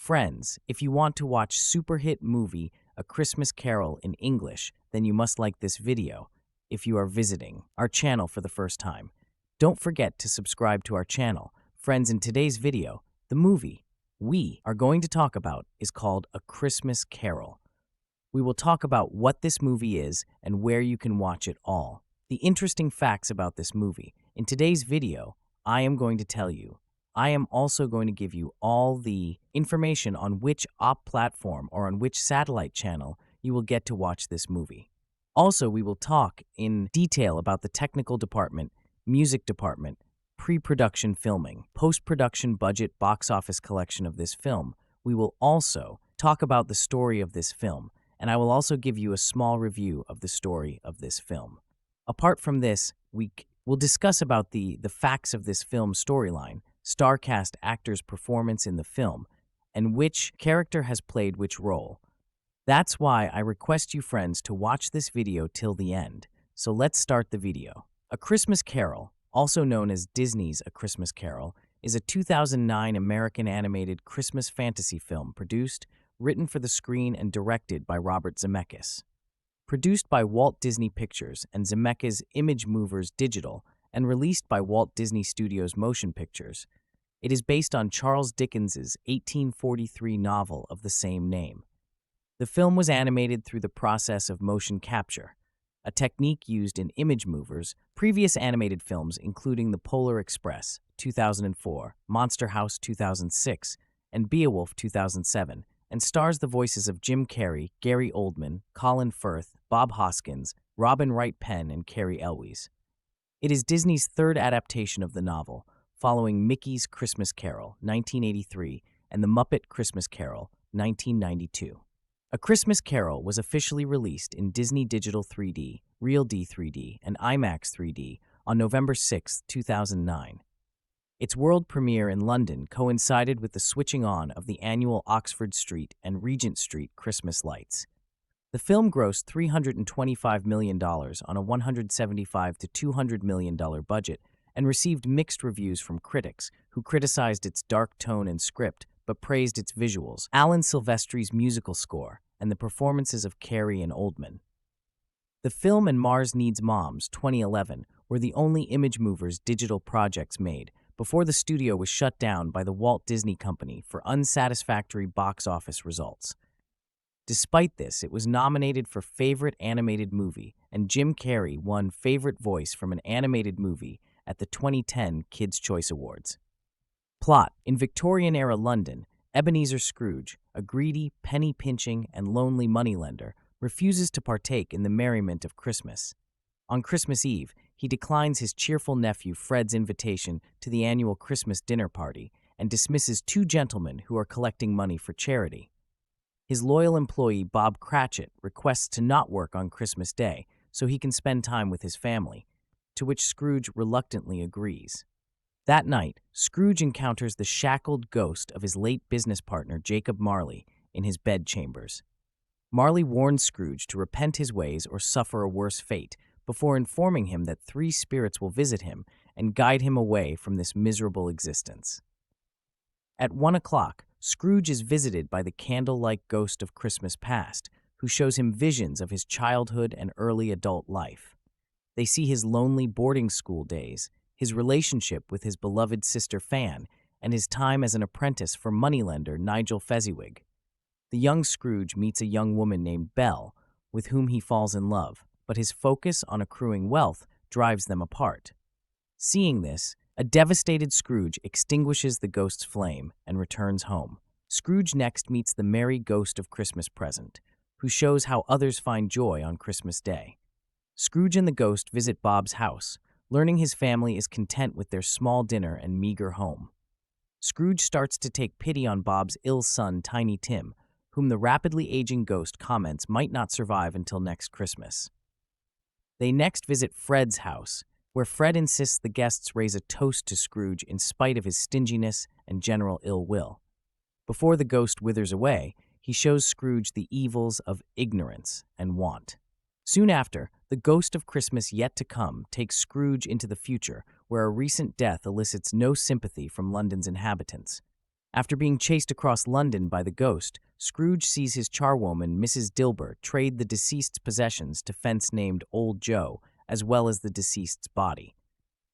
Friends, if you want to watch super hit movie A Christmas Carol in English, then you must like this video if you are visiting our channel for the first time. Don't forget to subscribe to our channel. Friends, in today's video, the movie we are going to talk about is called A Christmas Carol. We will talk about what this movie is and where you can watch it all. The interesting facts about this movie. In today's video, I am going to tell you. I am also going to give you all the information on which op platform or on which satellite channel you will get to watch this movie. Also, we will talk in detail about the technical department, music department, pre-production filming, post-production budget, box office collection of this film. We will also talk about the story of this film, and I will also give you a small review of the story of this film. Apart from this, we will discuss about the facts of this film storyline, star cast actors' performance in the film, and which character has played which role. That's why I request you friends to watch this video till the end. So let's start the video. A Christmas Carol, also known as Disney's A Christmas Carol, is a 2009 American animated Christmas fantasy film produced, written for the screen, and directed by Robert Zemeckis. Produced by Walt Disney Pictures and Zemeckis' ImageMovers Digital, and released by Walt Disney Studios Motion Pictures, it is based on Charles Dickens's 1843 novel of the same name. The film was animated through the process of motion capture, a technique used in ImageMovers' previous animated films, including The Polar Express, 2004, Monster House, 2006, and Beowulf, 2007, and stars the voices of Jim Carrey, Gary Oldman, Colin Firth, Bob Hoskins, Robin Wright Penn, and Cary Elwes. It is Disney's third adaptation of the novel, following Mickey's Christmas Carol, 1983, and The Muppet Christmas Carol, 1992. A Christmas Carol was officially released in Disney Digital 3D, Real D 3D, and IMAX 3D on November 6, 2009. Its world premiere in London coincided with the switching on of the annual Oxford Street and Regent Street Christmas lights. The film grossed $325 million on a $175 to $200 million budget and received mixed reviews from critics, who criticized its dark tone and script but praised its visuals, Alan Silvestri's musical score, and the performances of Carrey and Oldman. The film and Mars Needs Moms 2011 were the only ImageMovers digital projects made before the studio was shut down by the Walt Disney Company for unsatisfactory box office results. Despite this, it was nominated for Favorite Animated Movie, and Jim Carrey won Favorite Voice from an Animated Movie at the 2010 Kids' Choice Awards. Plot: in Victorian-era London, Ebenezer Scrooge, a greedy, penny-pinching, and lonely moneylender, refuses to partake in the merriment of Christmas. On Christmas Eve, he declines his cheerful nephew Fred's invitation to the annual Christmas dinner party and dismisses two gentlemen who are collecting money for charity. His loyal employee Bob Cratchit requests to not work on Christmas Day so he can spend time with his family, to which Scrooge reluctantly agrees. That night, Scrooge encounters the shackled ghost of his late business partner Jacob Marley in his bedchambers. Marley warns Scrooge to repent his ways or suffer a worse fate, before informing him that three spirits will visit him and guide him away from this miserable existence. At 1 o'clock, Scrooge is visited by the candle-like ghost of Christmas past, who shows him visions of his childhood and early adult life. They see his lonely boarding school days, his relationship with his beloved sister Fan, and his time as an apprentice for moneylender Nigel Fezziwig. The young Scrooge meets a young woman named Belle, with whom he falls in love, but his focus on accruing wealth drives them apart. Seeing this, a devastated Scrooge extinguishes the ghost's flame and returns home. Scrooge next meets the merry ghost of Christmas Present, who shows how others find joy on Christmas Day. Scrooge and the ghost visit Bob's house, learning his family is content with their small dinner and meager home. Scrooge starts to take pity on Bob's ill son, Tiny Tim, whom the rapidly aging ghost comments might not survive until next Christmas. They next visit Fred's house, where Fred insists the guests raise a toast to Scrooge in spite of his stinginess and general ill will. Before the ghost withers away, he shows Scrooge the evils of ignorance and want. Soon after, the ghost of Christmas yet to come takes Scrooge into the future, where a recent death elicits no sympathy from London's inhabitants. After being chased across London by the ghost, Scrooge sees his charwoman, Mrs. Dilber, trade the deceased's possessions to fence named Old Joe, as well as the deceased's body.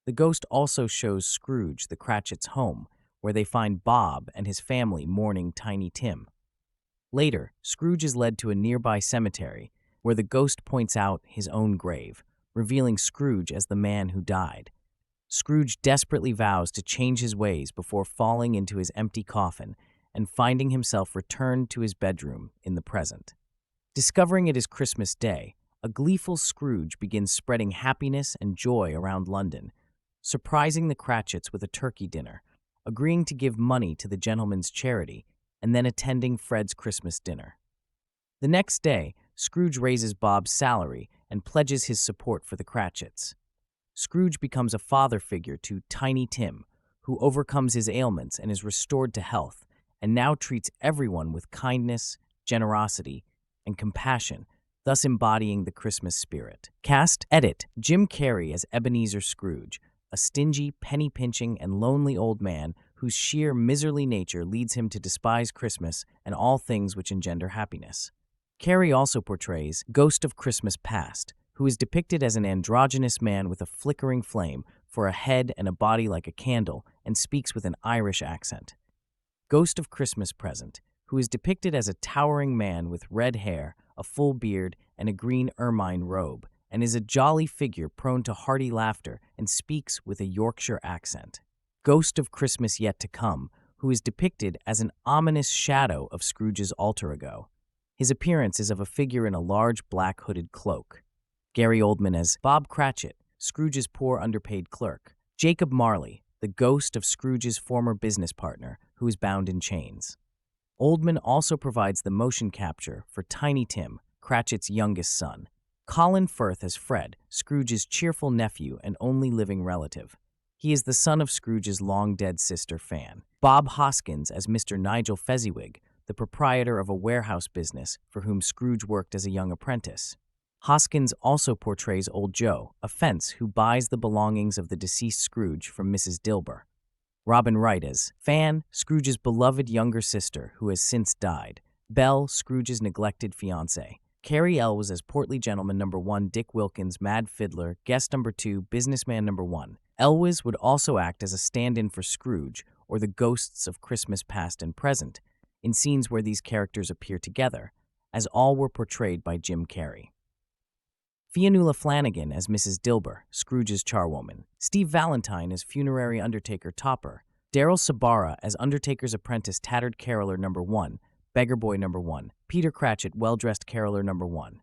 The ghost also shows Scrooge the Cratchits' home, where they find Bob and his family mourning Tiny Tim. Later, Scrooge is led to a nearby cemetery, where the ghost points out his own grave, revealing Scrooge as the man who died. Scrooge desperately vows to change his ways before falling into his empty coffin and finding himself returned to his bedroom in the present. Discovering it is Christmas Day, a gleeful Scrooge begins spreading happiness and joy around London, surprising the Cratchits with a turkey dinner, agreeing to give money to the gentleman's charity, and then attending Fred's Christmas dinner. The next day, Scrooge raises Bob's salary and pledges his support for the Cratchits. Scrooge becomes a father figure to Tiny Tim, who overcomes his ailments and is restored to health, and now treats everyone with kindness, generosity, and compassion, thus embodying the Christmas spirit. Cast, edit, Jim Carrey as Ebenezer Scrooge, a stingy, penny-pinching, and lonely old man whose sheer miserly nature leads him to despise Christmas and all things which engender happiness. Carrey also portrays Ghost of Christmas Past, who is depicted as an androgynous man with a flickering flame for a head and a body like a candle and speaks with an Irish accent. Ghost of Christmas Present, who is depicted as a towering man with red hair, a full beard, and a green ermine robe, and is a jolly figure prone to hearty laughter and speaks with a Yorkshire accent. Ghost of Christmas Yet to Come, who is depicted as an ominous shadow of Scrooge's alter ego. His appearance is of a figure in a large black hooded cloak. Gary Oldman as Bob Cratchit, Scrooge's poor underpaid clerk. Jacob Marley, the ghost of Scrooge's former business partner, who is bound in chains. Oldman also provides the motion capture for Tiny Tim, Cratchit's youngest son. Colin Firth as Fred, Scrooge's cheerful nephew and only living relative. He is the son of Scrooge's long-dead sister, Fan. Bob Hoskins as Mr. Nigel Fezziwig, the proprietor of a warehouse business for whom Scrooge worked as a young apprentice. Hoskins also portrays Old Joe, a fence who buys the belongings of the deceased Scrooge from Mrs. Dilber. Robin Wright as Fan, Scrooge's beloved younger sister who has since died. Belle, Scrooge's neglected fiancée. Carrey Elwes as Portly Gentleman number 1, Dick Wilkins, Mad Fiddler, Guest number 2, Businessman number 1. Elwes would also act as a stand-in for Scrooge, or the ghosts of Christmas past and present, in scenes where these characters appear together, as all were portrayed by Jim Carrey. Fionnuala Flanagan as Mrs. Dilber, Scrooge's charwoman. Steve Valentine as funerary undertaker Topper. Daryl Sabara as Undertaker's apprentice Tattered Caroller number 1, Beggar Boy number 1. Peter Cratchit, Well-Dressed Caroller number 1.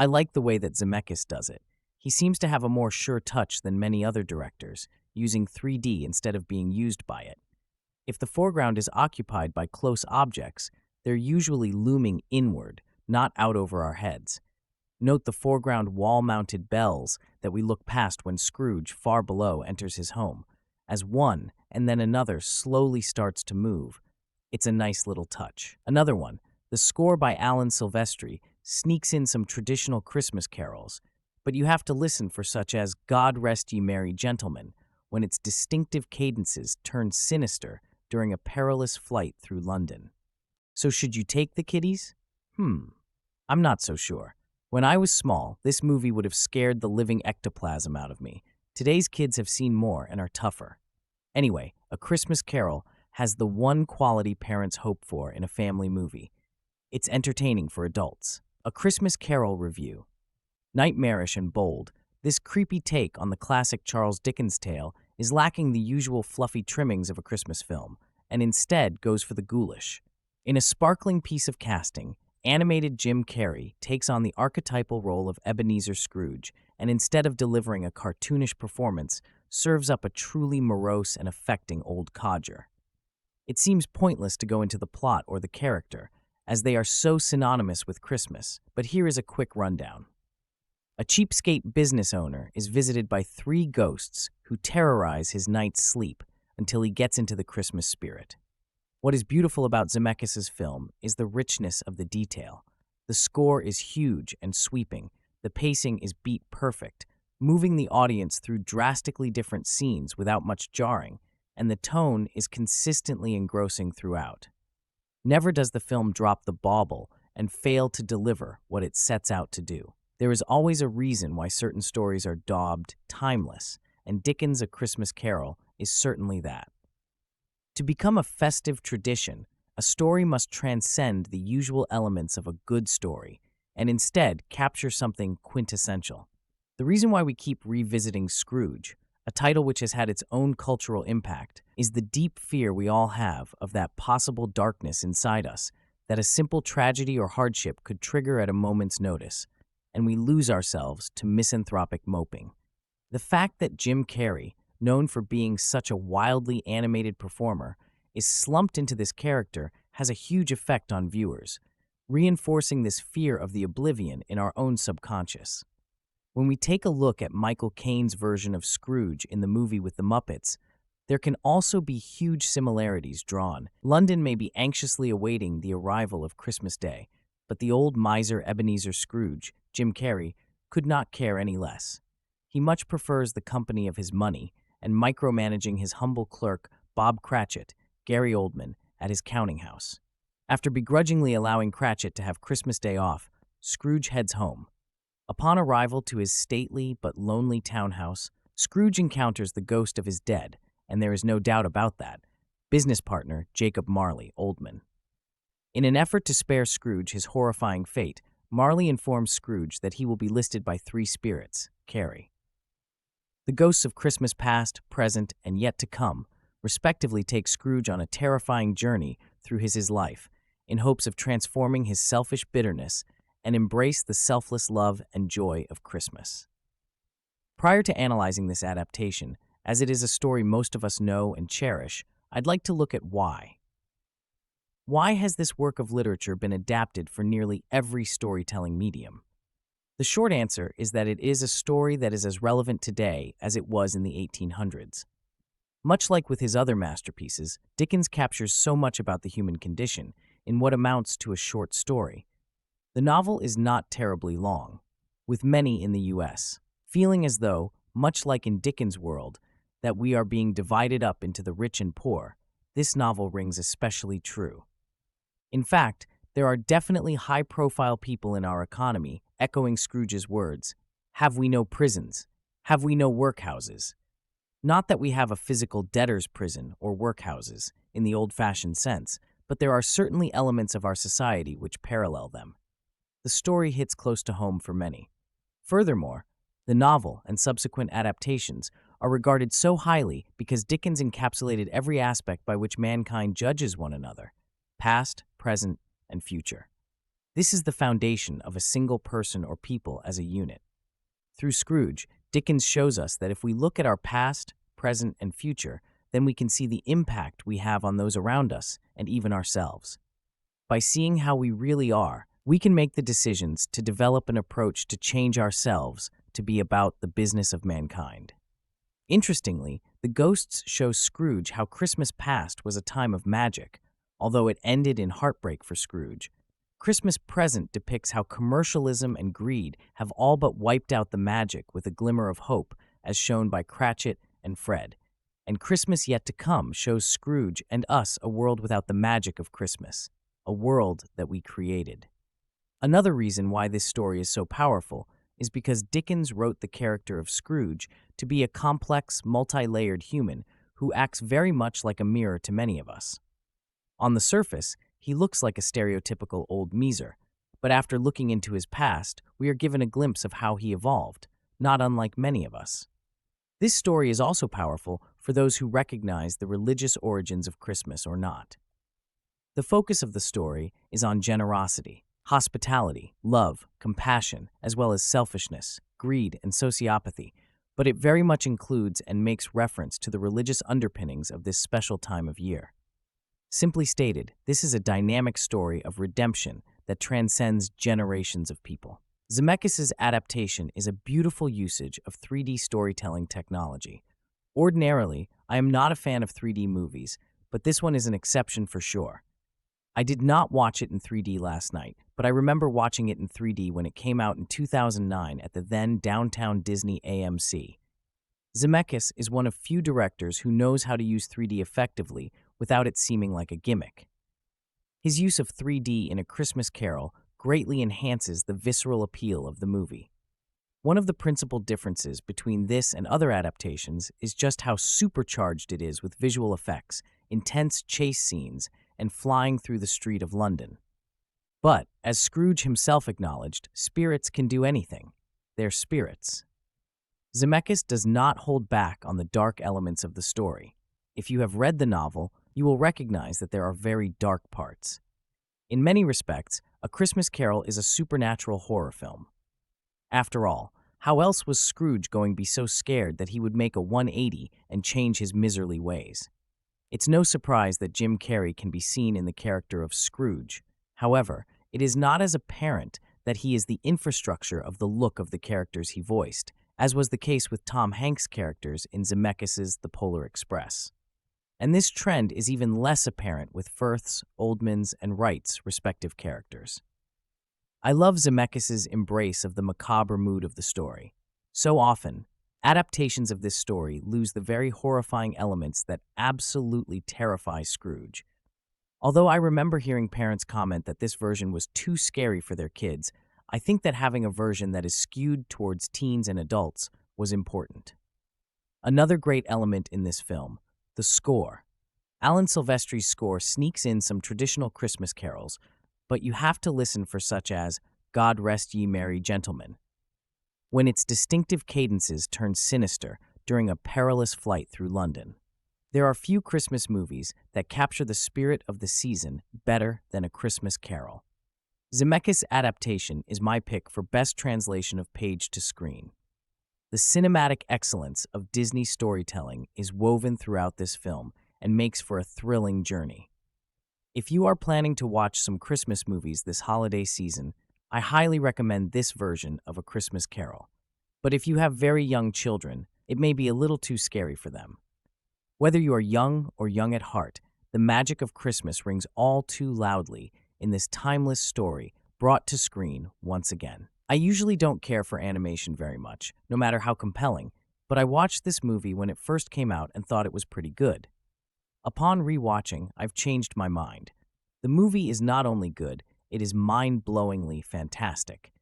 I like the way that Zemeckis does it. He seems to have a more sure touch than many other directors, using 3D instead of being used by it. If the foreground is occupied by close objects, they're usually looming inward, not out over our heads. Note the foreground wall-mounted bells that we look past when Scrooge, far below, enters his home. As one and then another slowly starts to move, it's a nice little touch. Another one, the score by Alan Silvestri, sneaks in some traditional Christmas carols, but you have to listen for such as God Rest Ye Merry Gentlemen, when its distinctive cadences turn sinister during a perilous flight through London. So should you take the kiddies? I'm not so sure. When I was small, this movie would have scared the living ectoplasm out of me. Today's kids have seen more and are tougher. Anyway, A Christmas Carol has the one quality parents hope for in a family movie. It's entertaining for adults. A Christmas Carol review. Nightmarish and bold, this creepy take on the classic Charles Dickens tale is lacking the usual fluffy trimmings of a Christmas film, and instead goes for the ghoulish. In a sparkling piece of casting, animated Jim Carrey takes on the archetypal role of Ebenezer Scrooge, and instead of delivering a cartoonish performance, serves up a truly morose and affecting old codger. It seems pointless to go into the plot or the character, as they are so synonymous with Christmas, but here is a quick rundown. A cheapskate business owner is visited by 3 ghosts who terrorize his night's sleep until he gets into the Christmas spirit. What is beautiful about Zemeckis' film is the richness of the detail. The score is huge and sweeping, the pacing is beat perfect, moving the audience through drastically different scenes without much jarring, and the tone is consistently engrossing throughout. Never does the film drop the bauble and fail to deliver what it sets out to do. There is always a reason why certain stories are dubbed timeless, and Dickens' A Christmas Carol is certainly that. To become a festive tradition, a story must transcend the usual elements of a good story, and instead capture something quintessential. The reason why we keep revisiting Scrooge, a title which has had its own cultural impact, is the deep fear we all have of that possible darkness inside us that a simple tragedy or hardship could trigger at a moment's notice, and we lose ourselves to misanthropic moping. The fact that Jim Carrey, known for being such a wildly animated performer, is slumped into this character has a huge effect on viewers, reinforcing this fear of the oblivion in our own subconscious. When we take a look at Michael Caine's version of Scrooge in the movie with the Muppets, there can also be huge similarities drawn. London may be anxiously awaiting the arrival of Christmas Day, but the old miser Ebenezer Scrooge, Jim Carrey, could not care any less. He much prefers the company of his money and micromanaging his humble clerk, Bob Cratchit, Gary Oldman, at his counting house. After begrudgingly allowing Cratchit to have Christmas Day off, Scrooge heads home. Upon arrival to his stately but lonely townhouse, Scrooge encounters the ghost of his dead, and there is no doubt about that, business partner Jacob Marley, Oldman. In an effort to spare Scrooge his horrifying fate, Marley informs Scrooge that he will be listed by 3 spirits, Carrey. The ghosts of Christmas past, present, and yet to come respectively take Scrooge on a terrifying journey through his life in hopes of transforming his selfish bitterness and embrace the selfless love and joy of Christmas. Prior to analyzing this adaptation, as it is a story most of us know and cherish, I'd like to look at why. Why has this work of literature been adapted for nearly every storytelling medium? The short answer is that it is a story that is as relevant today as it was in the 1800s. Much like with his other masterpieces, Dickens captures so much about the human condition in what amounts to a short story. The novel is not terribly long, with many in the U.S., feeling as though, much like in Dickens' world, that we are being divided up into the rich and poor, this novel rings especially true. In fact, there are definitely high-profile people in our economy echoing Scrooge's words, "Have we no prisons? Have we no workhouses?" Not that we have a physical debtor's prison or workhouses in the old-fashioned sense, but there are certainly elements of our society which parallel them. The story hits close to home for many. Furthermore, the novel and subsequent adaptations are regarded so highly because Dickens encapsulated every aspect by which mankind judges one another, past, present, and future. This is the foundation of a single person or people as a unit. Through Scrooge, Dickens shows us that if we look at our past, present, and future, then we can see the impact we have on those around us and even ourselves. By seeing how we really are, we can make the decisions to develop an approach to change ourselves to be about the business of mankind. Interestingly, the ghosts show Scrooge how Christmas past was a time of magic, although it ended in heartbreak for Scrooge. Christmas present depicts how commercialism and greed have all but wiped out the magic with a glimmer of hope, as shown by Cratchit and Fred. And Christmas yet to come shows Scrooge and us a world without the magic of Christmas, a world that we created. Another reason why this story is so powerful is because Dickens wrote the character of Scrooge to be a complex, multi-layered human who acts very much like a mirror to many of us. On the surface, he looks like a stereotypical old miser, but after looking into his past, we are given a glimpse of how he evolved, not unlike many of us. This story is also powerful for those who recognize the religious origins of Christmas or not. The focus of the story is on generosity, hospitality, love, compassion, as well as selfishness, greed, and sociopathy, but it very much includes and makes reference to the religious underpinnings of this special time of year. Simply stated, this is a dynamic story of redemption that transcends generations of people. Zemeckis' adaptation is a beautiful usage of 3D storytelling technology. Ordinarily, I am not a fan of 3D movies, but this one is an exception for sure. I did not watch it in 3D last night, but I remember watching it in 3D when it came out in 2009 at the then downtown Disney AMC. Zemeckis is one of few directors who knows how to use 3D effectively without it seeming like a gimmick. His use of 3D in A Christmas Carol greatly enhances the visceral appeal of the movie. One of the principal differences between this and other adaptations is just how supercharged it is with visual effects, intense chase scenes, and flying through the street of London. But, as Scrooge himself acknowledged, spirits can do anything. They're spirits. Zemeckis does not hold back on the dark elements of the story. If you have read the novel, you will recognize that there are very dark parts. In many respects, A Christmas Carol is a supernatural horror film. After all, how else was Scrooge going to be so scared that he would make a 180 and change his miserly ways? It's no surprise that Jim Carrey can be seen in the character of Scrooge. However, it is not as apparent that he is the infrastructure of the look of the characters he voiced, as was the case with Tom Hanks' characters in Zemeckis' The Polar Express. And this trend is even less apparent with Firth's, Oldman's, and Wright's respective characters. I love Zemeckis' embrace of the macabre mood of the story. So often, adaptations of this story lose the very horrifying elements that absolutely terrify Scrooge. Although I remember hearing parents comment that this version was too scary for their kids, I think that having a version that is skewed towards teens and adults was important. Another great element in this film, the score. Alan Silvestri's score sneaks in some traditional Christmas carols, but you have to listen for such as God Rest Ye Merry Gentlemen, when its distinctive cadences turn sinister during a perilous flight through London. There are few Christmas movies that capture the spirit of the season better than A Christmas Carol. Zemeckis' adaptation is my pick for best translation of page to screen. The cinematic excellence of Disney storytelling is woven throughout this film and makes for a thrilling journey. If you are planning to watch some Christmas movies this holiday season, I highly recommend this version of A Christmas Carol. But if you have very young children, it may be a little too scary for them. Whether you are young or young at heart, the magic of Christmas rings all too loudly in this timeless story brought to screen once again. I usually don't care for animation very much, no matter how compelling, but I watched this movie when it first came out and thought it was pretty good. Upon rewatching, I've changed my mind. The movie is not only good, it is mind-blowingly fantastic.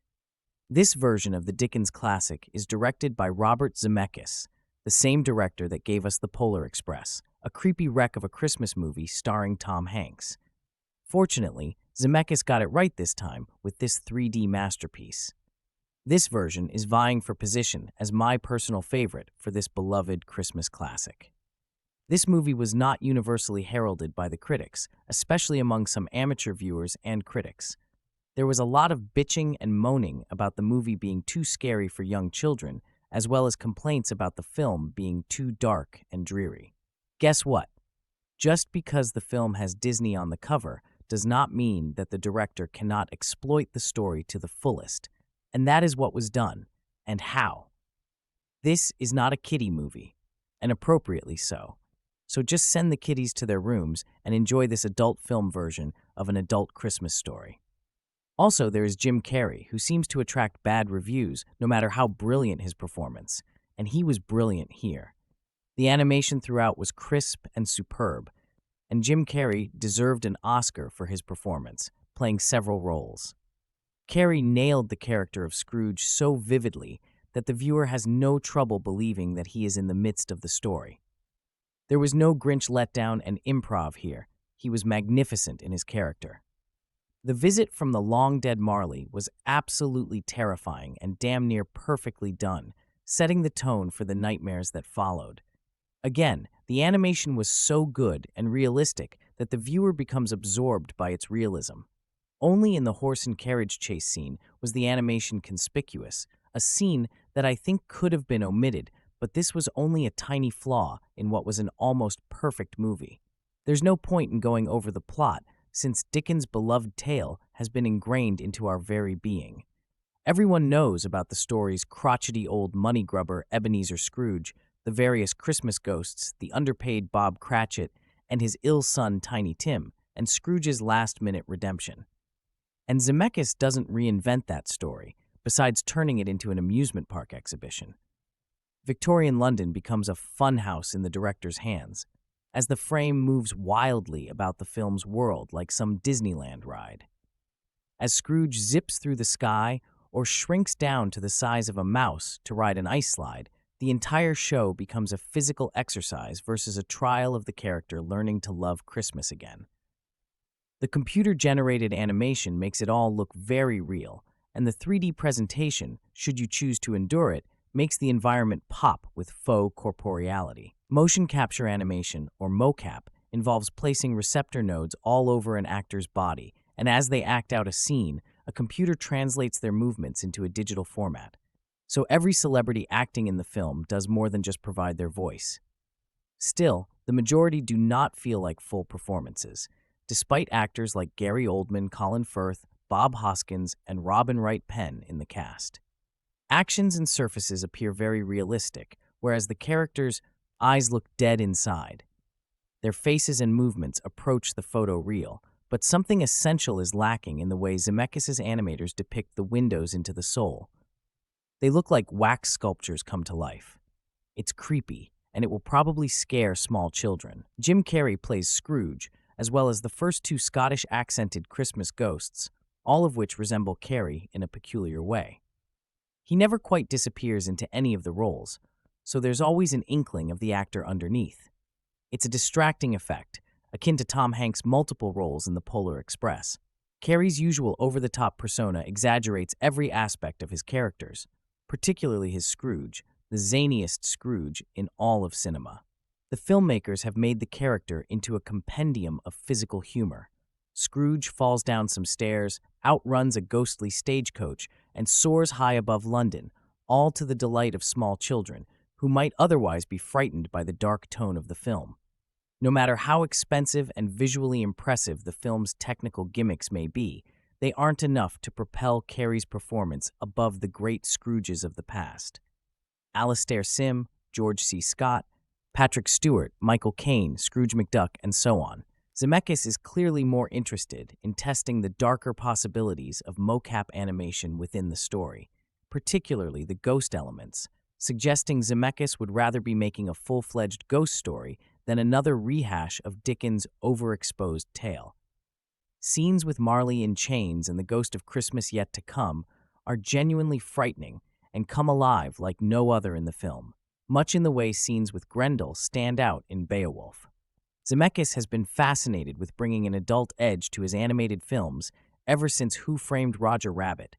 This version of the Dickens classic is directed by Robert Zemeckis, the same director that gave us The Polar Express, a creepy wreck of a Christmas movie starring Tom Hanks. Fortunately, Zemeckis got it right this time with this 3D masterpiece. This version is vying for position as my personal favorite for this beloved Christmas classic. This movie was not universally heralded by the critics, especially among some amateur viewers and critics. There was a lot of bitching and moaning about the movie being too scary for young children, as well as complaints about the film being too dark and dreary. Guess what? Just because the film has Disney on the cover does not mean that the director cannot exploit the story to the fullest. And that is what was done, and how. This is not a kiddie movie, and appropriately so. So just send the kiddies to their rooms and enjoy this adult film version of an adult Christmas story. Also, there is Jim Carrey, who seems to attract bad reviews no matter how brilliant his performance, and he was brilliant here. The animation throughout was crisp and superb, and Jim Carrey deserved an Oscar for his performance, playing several roles. Carrey nailed the character of Scrooge so vividly that the viewer has no trouble believing that he is in the midst of the story. There was no Grinch letdown and improv here. He was magnificent in his character. The visit from the long-dead Marley was absolutely terrifying and damn near perfectly done, setting the tone for the nightmares that followed. Again, the animation was so good and realistic that the viewer becomes absorbed by its realism. Only in the horse and carriage chase scene was the animation conspicuous, a scene that I think could have been omitted, but this was only a tiny flaw in what was an almost perfect movie. There's no point in going over the plot, since Dickens' beloved tale has been ingrained into our very being. Everyone knows about the story's crotchety old money grubber Ebenezer Scrooge, the various Christmas ghosts, the underpaid Bob Cratchit, and his ill son Tiny Tim, and Scrooge's last-minute redemption. And Zemeckis doesn't reinvent that story, besides turning it into an amusement park exhibition. Victorian London becomes a funhouse in the director's hands, as the frame moves wildly about the film's world like some Disneyland ride. As Scrooge zips through the sky or shrinks down to the size of a mouse to ride an ice slide, the entire show becomes a physical exercise versus a trial of the character learning to love Christmas again. The computer-generated animation makes it all look very real, and the 3D presentation, should you choose to endure it, makes the environment pop with faux corporeality. Motion capture animation, or mocap, involves placing receptor nodes all over an actor's body, and as they act out a scene, a computer translates their movements into a digital format. So every celebrity acting in the film does more than just provide their voice. Still, the majority do not feel like full performances, despite actors like Gary Oldman, Colin Firth, Bob Hoskins, and Robin Wright Penn in the cast. Actions and surfaces appear very realistic, whereas the characters' eyes look dead inside. Their faces and movements approach the photo real, but something essential is lacking in the way Zemeckis' animators depict the windows into the soul. They look like wax sculptures come to life. It's creepy, and it will probably scare small children. Jim Carrey plays Scrooge, as well as the first two Scottish-accented Christmas ghosts, all of which resemble Carrey in a peculiar way. He never quite disappears into any of the roles, so there's always an inkling of the actor underneath. It's a distracting effect, akin to Tom Hanks' multiple roles in The Polar Express. Carrey's usual over-the-top persona exaggerates every aspect of his characters, particularly his Scrooge, the zaniest Scrooge in all of cinema. The filmmakers have made the character into a compendium of physical humor. Scrooge falls down some stairs, outruns a ghostly stagecoach, and soars high above London, all to the delight of small children, who might otherwise be frightened by the dark tone of the film. No matter how expensive and visually impressive the film's technical gimmicks may be, they aren't enough to propel Carrey's performance above the great Scrooges of the past. Alastair Sim, George C. Scott, Patrick Stewart, Michael Caine, Scrooge McDuck, and so on. Zemeckis is clearly more interested in testing the darker possibilities of mocap animation within the story, particularly the ghost elements, suggesting Zemeckis would rather be making a full-fledged ghost story than another rehash of Dickens' overexposed tale. Scenes with Marley in chains and the Ghost of Christmas Yet to Come are genuinely frightening and come alive like no other in the film, much in the way scenes with Grendel stand out in Beowulf. Zemeckis has been fascinated with bringing an adult edge to his animated films ever since Who Framed Roger Rabbit.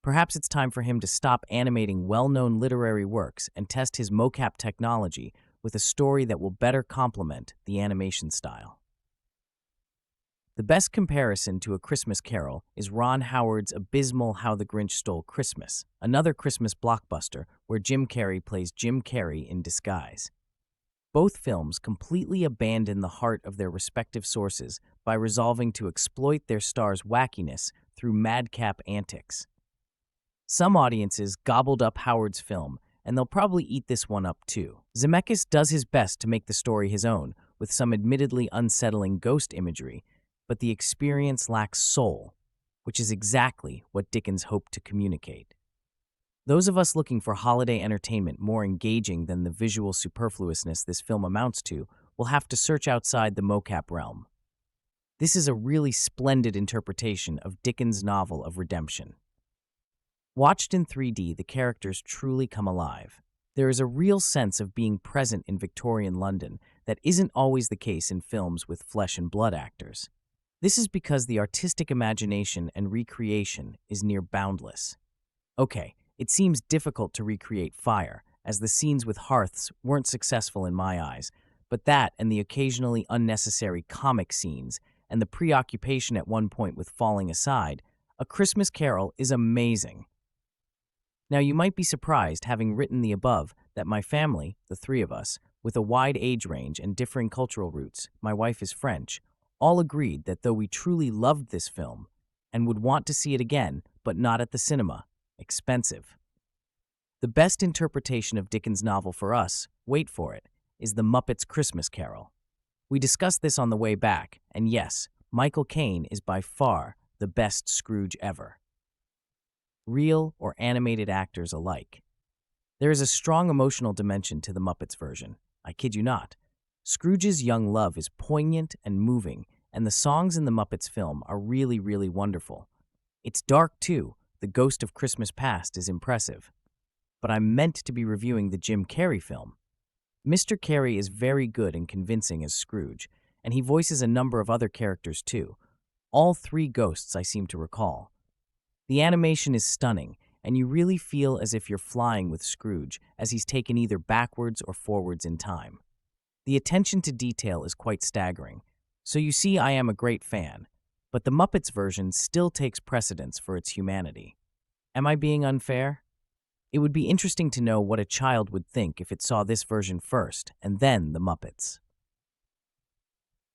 Perhaps it's time for him to stop animating well-known literary works and test his mocap technology with a story that will better complement the animation style. The best comparison to A Christmas Carol is Ron Howard's abysmal How the Grinch Stole Christmas, another Christmas blockbuster where Jim Carrey plays Jim Carrey in disguise. Both films completely abandon the heart of their respective sources by resolving to exploit their stars' wackiness through madcap antics. Some audiences gobbled up Howard's film, and they'll probably eat this one up too. Zemeckis does his best to make the story his own, with some admittedly unsettling ghost imagery, but the experience lacks soul, which is exactly what Dickens hoped to communicate. Those of us looking for holiday entertainment more engaging than the visual superfluousness this film amounts to will have to search outside the mocap realm. This is a really splendid interpretation of Dickens' novel of redemption. Watched in 3D, the characters truly come alive. There is a real sense of being present in Victorian London that isn't always the case in films with flesh and blood actors. This is because the artistic imagination and recreation is near boundless. Okay, it seems difficult to recreate fire, as the scenes with hearths weren't successful in my eyes, but that and the occasionally unnecessary comic scenes and the preoccupation at one point with falling aside, A Christmas Carol is amazing. Now, you might be surprised, having written the above, that my family, the three of us, with a wide age range and differing cultural roots, my wife is French, all agreed that though we truly loved this film and would want to see it again, but not at the cinema, expensive. The best interpretation of Dickens' novel for us, wait for it, is The Muppets' Christmas Carol. We discussed this on the way back, and yes, Michael Caine is by far the best Scrooge ever. Real or animated actors alike. There is a strong emotional dimension to the Muppets version. I kid you not. Scrooge's young love is poignant and moving, and the songs in the Muppets film are really, really wonderful. It's dark too. The Ghost of Christmas Past is impressive. But I'm meant to be reviewing the Jim Carrey film. Mr. Carrey is very good and convincing as Scrooge, and he voices a number of other characters too. All three ghosts, I seem to recall. The animation is stunning, and you really feel as if you're flying with Scrooge, as he's taken either backwards or forwards in time. The attention to detail is quite staggering, so you see I am a great fan, but the Muppets version still takes precedence for its humanity. Am I being unfair? It would be interesting to know what a child would think if it saw this version first, and then the Muppets.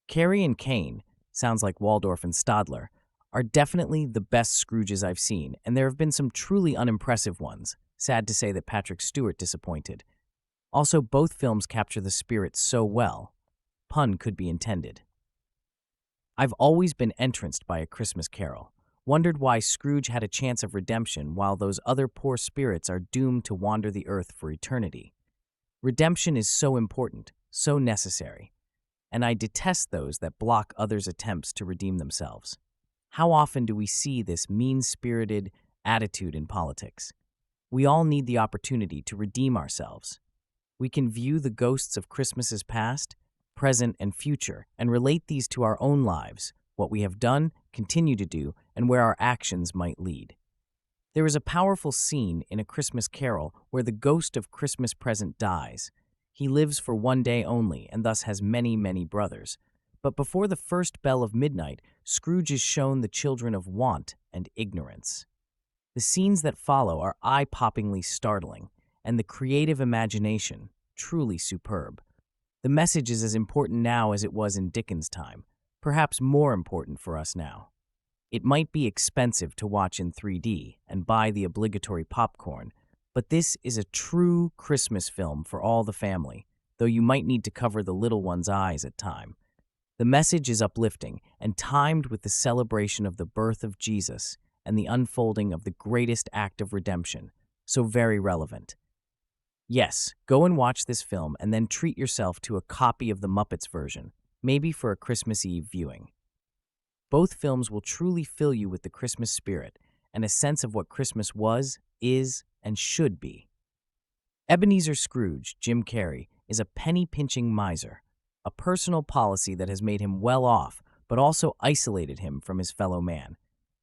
Carrey and Caine, sounds like Waldorf and Stadler, are definitely the best Scrooges I've seen, and there have been some truly unimpressive ones. Sad to say that Patrick Stewart disappointed. Also, both films capture the spirit so well. Pun could be intended. I've always been entranced by A Christmas Carol, wondered why Scrooge had a chance of redemption while those other poor spirits are doomed to wander the earth for eternity. Redemption is so important, so necessary, and I detest those that block others' attempts to redeem themselves. How often do we see this mean-spirited attitude in politics? We all need the opportunity to redeem ourselves. We can view the ghosts of Christmases past, present, and future, and relate these to our own lives, what we have done, continue to do, and where our actions might lead. There is a powerful scene in A Christmas Carol where the ghost of Christmas present dies. He lives for one day only, and thus has many, many brothers. But before the first bell of midnight, Scrooge is shown the children of want and ignorance. The scenes that follow are eye-poppingly startling, and the creative imagination truly superb. The message is as important now as it was in Dickens' time, perhaps more important for us now. It might be expensive to watch in 3D and buy the obligatory popcorn, but this is a true Christmas film for all the family, though you might need to cover the little one's eyes at times. The message is uplifting and timed with the celebration of the birth of Jesus and the unfolding of the greatest act of redemption, so very relevant. Yes, go and watch this film and then treat yourself to a copy of the Muppets version, maybe for a Christmas Eve viewing. Both films will truly fill you with the Christmas spirit and a sense of what Christmas was, is, and should be. Ebenezer Scrooge, Jim Carrey, is a penny-pinching miser, a personal policy that has made him well off, but also isolated him from his fellow man.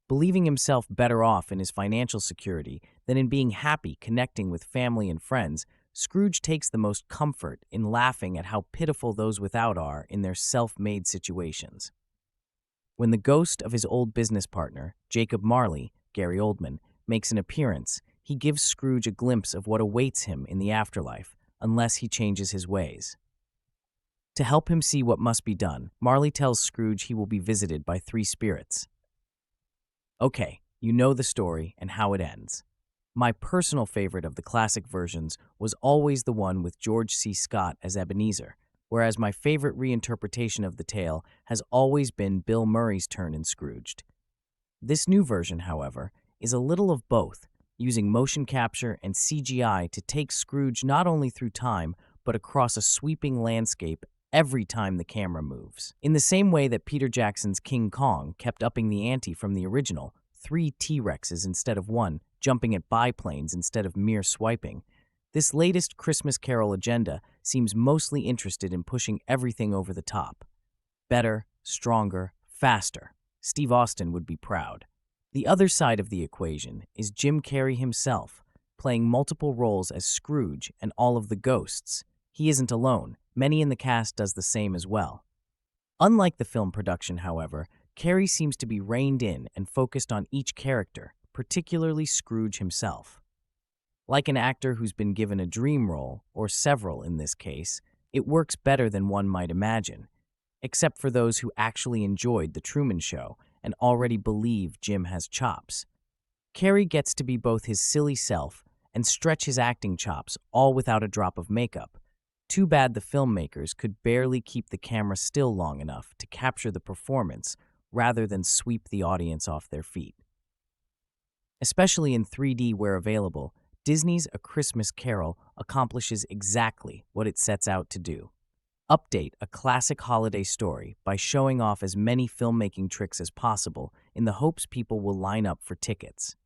Believing himself better off in his financial security than in being happy connecting with family and friends, Scrooge takes the most comfort in laughing at how pitiful those without are in their self-made situations. When the ghost of his old business partner, Jacob Marley, Gary Oldman, makes an appearance, he gives Scrooge a glimpse of what awaits him in the afterlife, unless he changes his ways. To help him see what must be done, Marley tells Scrooge he will be visited by three spirits. Okay, you know the story and how it ends. My personal favorite of the classic versions was always the one with George C. Scott as Ebenezer, whereas my favorite reinterpretation of the tale has always been Bill Murray's turn in Scrooged. This new version, however, is a little of both, using motion capture and CGI to take Scrooge not only through time, but across a sweeping landscape every time the camera moves. In the same way that Peter Jackson's King Kong kept upping the ante from the original, 3 T-Rexes instead of 1, jumping at biplanes instead of mere swiping, this latest Christmas Carol agenda seems mostly interested in pushing everything over the top. Better, stronger, faster. Steve Austin would be proud. The other side of the equation is Jim Carrey himself, playing multiple roles as Scrooge and all of the ghosts. He isn't alone. Many in the cast does the same as well. Unlike the film production, however, Carrey seems to be reined in and focused on each character, particularly Scrooge himself. Like an actor who's been given a dream role, or several in this case, it works better than one might imagine, except for those who actually enjoyed The Truman Show and already believe Jim has chops. Carrey gets to be both his silly self and stretch his acting chops, all without a drop of makeup. Too bad the filmmakers could barely keep the camera still long enough to capture the performance rather than sweep the audience off their feet. Especially in 3D where available, Disney's A Christmas Carol accomplishes exactly what it sets out to do. Update a classic holiday story by showing off as many filmmaking tricks as possible in the hopes people will line up for tickets.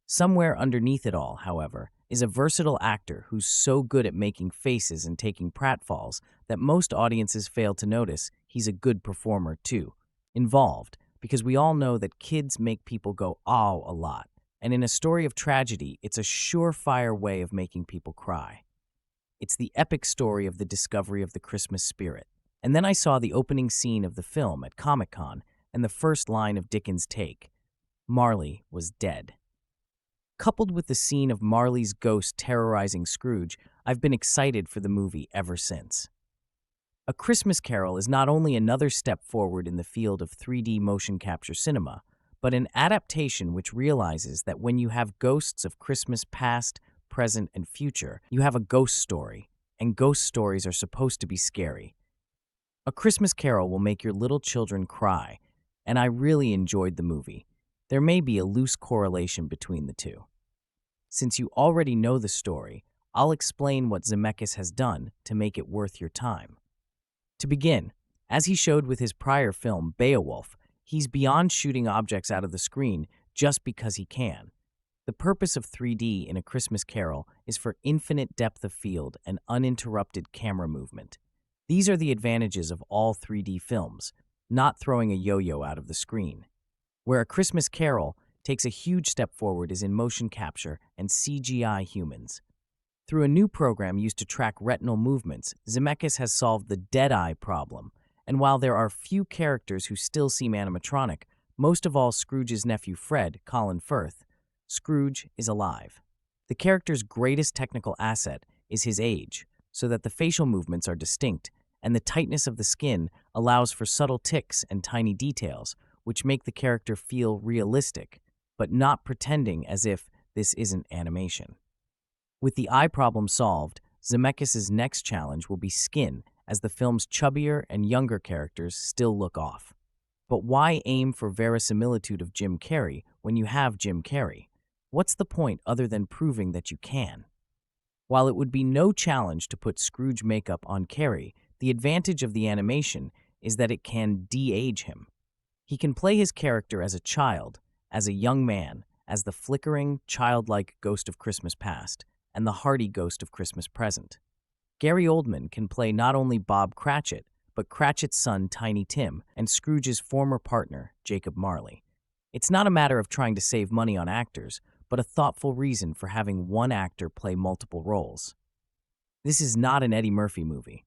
Somewhere underneath it all, however, is a versatile actor who's so good at making faces and taking pratfalls that most audiences fail to notice he's a good performer too. Involved, because we all know that kids make people go "aw" a lot, and in a story of tragedy, it's a surefire way of making people cry. It's the epic story of the discovery of the Christmas spirit. And then I saw the opening scene of the film at Comic-Con and the first line of Dickens' take, "Marley was dead." Coupled with the scene of Marley's ghost terrorizing Scrooge, I've been excited for the movie ever since. A Christmas Carol is not only another step forward in the field of 3D motion capture cinema, but an adaptation which realizes that when you have ghosts of Christmas past, present, and future, you have a ghost story, and ghost stories are supposed to be scary. A Christmas Carol will make your little children cry, and I really enjoyed the movie. There may be a loose correlation between the two. Since you already know the story, I'll explain what Zemeckis has done to make it worth your time. To begin, as he showed with his prior film, Beowulf, he's beyond shooting objects out of the screen just because he can. The purpose of 3D in A Christmas Carol is for infinite depth of field and uninterrupted camera movement. These are the advantages of all 3D films, not throwing a yo-yo out of the screen. Where A Christmas Carol takes a huge step forward is in motion capture and CGI humans. Through a new program used to track retinal movements, Zemeckis has solved the dead eye problem, and while there are few characters who still seem animatronic, most of all Scrooge's nephew Fred, Colin Firth, Scrooge is alive. The character's greatest technical asset is his age, so that the facial movements are distinct, and the tightness of the skin allows for subtle tics and tiny details, which make the character feel realistic, but not pretending as if this isn't animation. With the eye problem solved, Zemeckis' next challenge will be skin, as the film's chubbier and younger characters still look off. But why aim for verisimilitude of Jim Carrey when you have Jim Carrey? What's the point other than proving that you can? While it would be no challenge to put Scrooge makeup on Carrey, the advantage of the animation is that it can de-age him. He can play his character as a child, as a young man, as the flickering, childlike ghost of Christmas past, and the hearty ghost of Christmas present. Gary Oldman can play not only Bob Cratchit, but Cratchit's son Tiny Tim and Scrooge's former partner, Jacob Marley. It's not a matter of trying to save money on actors, but a thoughtful reason for having one actor play multiple roles. This is not an Eddie Murphy movie.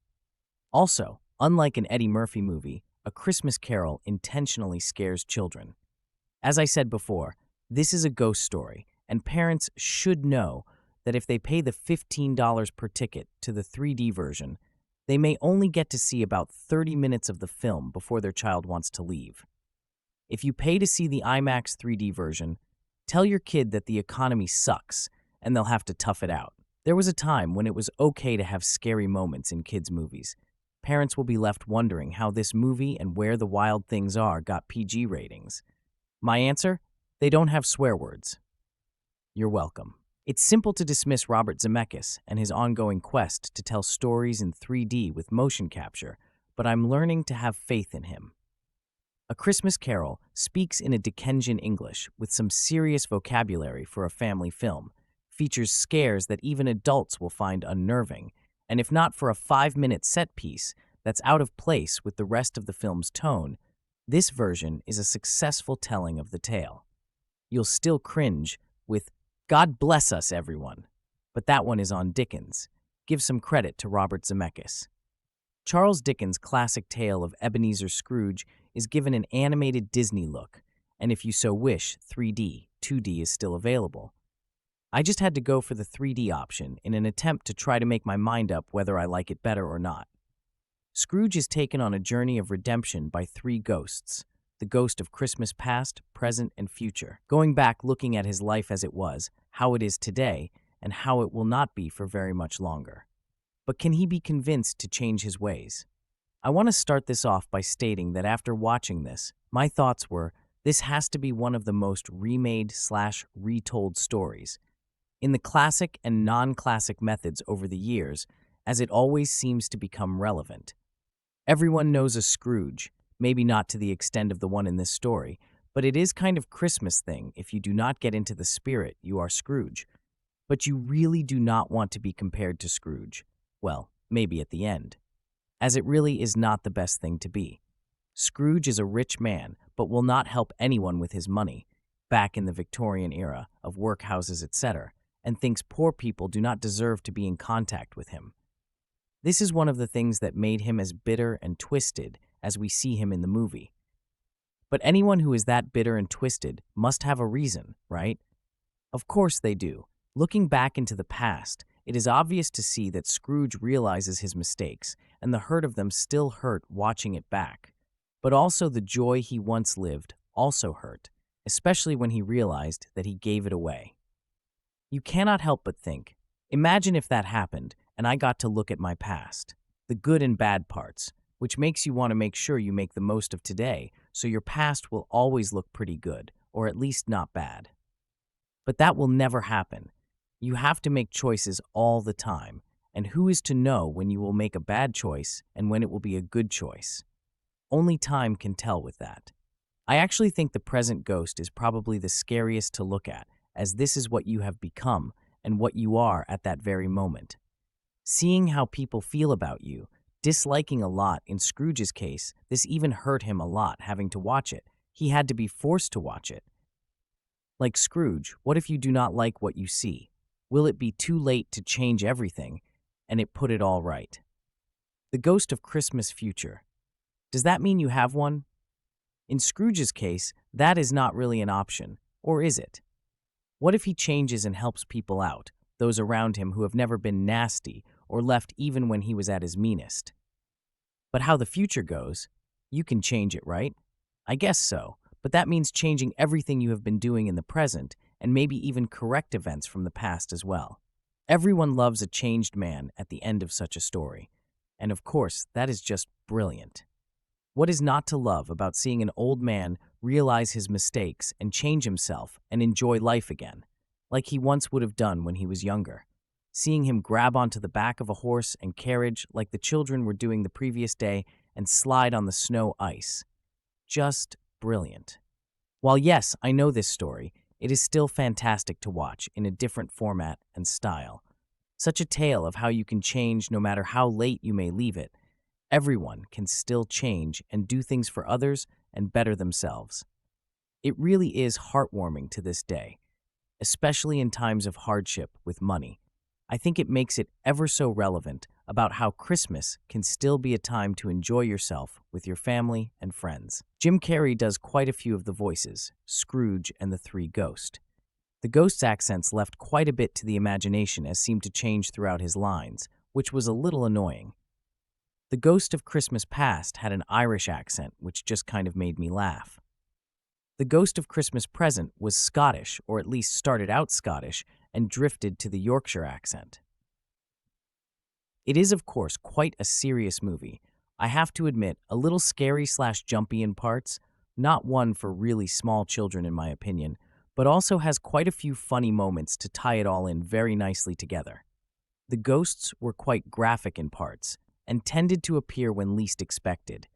Also, unlike an Eddie Murphy movie, A Christmas Carol intentionally scares children. As I said before, this is a ghost story, and parents should know that if they pay the $15 per ticket to the 3D version, they may only get to see about 30 minutes of the film before their child wants to leave. If you pay to see the IMAX 3D version, tell your kid that the economy sucks and they'll have to tough it out. There was a time when it was okay to have scary moments in kids' movies. Parents will be left wondering how this movie and Where the Wild Things Are got PG ratings. My answer? They don't have swear words. You're welcome. It's simple to dismiss Robert Zemeckis and his ongoing quest to tell stories in 3D with motion capture, but I'm learning to have faith in him. A Christmas Carol speaks in a Dickensian English with some serious vocabulary for a family film, features scares that even adults will find unnerving, and if not for a 5-minute set piece that's out of place with the rest of the film's tone, this version is a successful telling of the tale. You'll still cringe with, "God bless us, everyone," but that one is on Dickens. Give some credit to Robert Zemeckis. Charles Dickens' classic tale of Ebenezer Scrooge is given an animated Disney look, and if you so wish, 3D, 2D is still available. I just had to go for the 3D option in an attempt to try to make my mind up whether I like it better or not. Scrooge is taken on a journey of redemption by 3 ghosts, the ghost of Christmas past, present, and future, going back looking at his life as it was, how it is today, and how it will not be for very much longer. But can he be convinced to change his ways? I want to start this off by stating that after watching this, my thoughts were, this has to be one of the most remade/retold stories. In the classic and non-classic methods over the years, as it always seems to become relevant. Everyone knows a Scrooge, maybe not to the extent of the one in this story, but it is kind of Christmas thing. If you do not get into the spirit, you are Scrooge. But you really do not want to be compared to Scrooge. Well, maybe at the end. As it really is not the best thing to be. Scrooge is a rich man, but will not help anyone with his money, back in the Victorian era of workhouses, etc., and thinks poor people do not deserve to be in contact with him. This is one of the things that made him as bitter and twisted as we see him in the movie. But anyone who is that bitter and twisted must have a reason, right? Of course they do. Looking back into the past, it is obvious to see that Scrooge realizes his mistakes, and the hurt of them still hurt watching it back. But also the joy he once lived also hurt, especially when he realized that he gave it away. You cannot help but think, imagine if that happened and I got to look at my past, the good and bad parts, which makes you want to make sure you make the most of today so your past will always look pretty good, or at least not bad. But that will never happen. You have to make choices all the time, and who is to know when you will make a bad choice and when it will be a good choice? Only time can tell with that. I actually think the present ghost is probably the scariest to look at, as this is what you have become and what you are at that very moment. Seeing how people feel about you, disliking a lot. In Scrooge's case, this even hurt him a lot having to watch it. He had to be forced to watch it. Like Scrooge, what if you do not like what you see? Will it be too late to change everything and it put it all right? The ghost of Christmas future. Does that mean you have one? In Scrooge's case, that is not really an option, or is it? What if he changes and helps people out, those around him who have never been nasty or left even when he was at his meanest? But how the future goes, you can change it, right? I guess so, but that means changing everything you have been doing in the present and maybe even correct events from the past as well. Everyone loves a changed man at the end of such a story, and of course, that is just brilliant. What is not to love about seeing an old man realize his mistakes and change himself and enjoy life again, like he once would have done when he was younger? Seeing him grab onto the back of a horse and carriage like the children were doing the previous day and slide on the snow ice. Just brilliant. While yes, I know this story, it is still fantastic to watch in a different format and style. Such a tale of how you can change no matter how late you may leave it. Everyone can still change and do things for others and better themselves. It really is heartwarming to this day, especially in times of hardship with money. I think it makes it ever so relevant about how Christmas can still be a time to enjoy yourself with your family and friends. Jim Carrey does quite a few of the voices, Scrooge and the Three Ghosts. The ghost's accents left quite a bit to the imagination as seemed to change throughout his lines, which was a little annoying. The Ghost of Christmas Past had an Irish accent, which just kind of made me laugh. The Ghost of Christmas Present was Scottish, or at least started out Scottish, and drifted to the Yorkshire accent. It is, of course, quite a serious movie. I have to admit, a little scary/jumpy in parts, not one for really small children in my opinion, but also has quite a few funny moments to tie it all in very nicely together. The ghosts were quite graphic in parts, and tended to appear when least expected,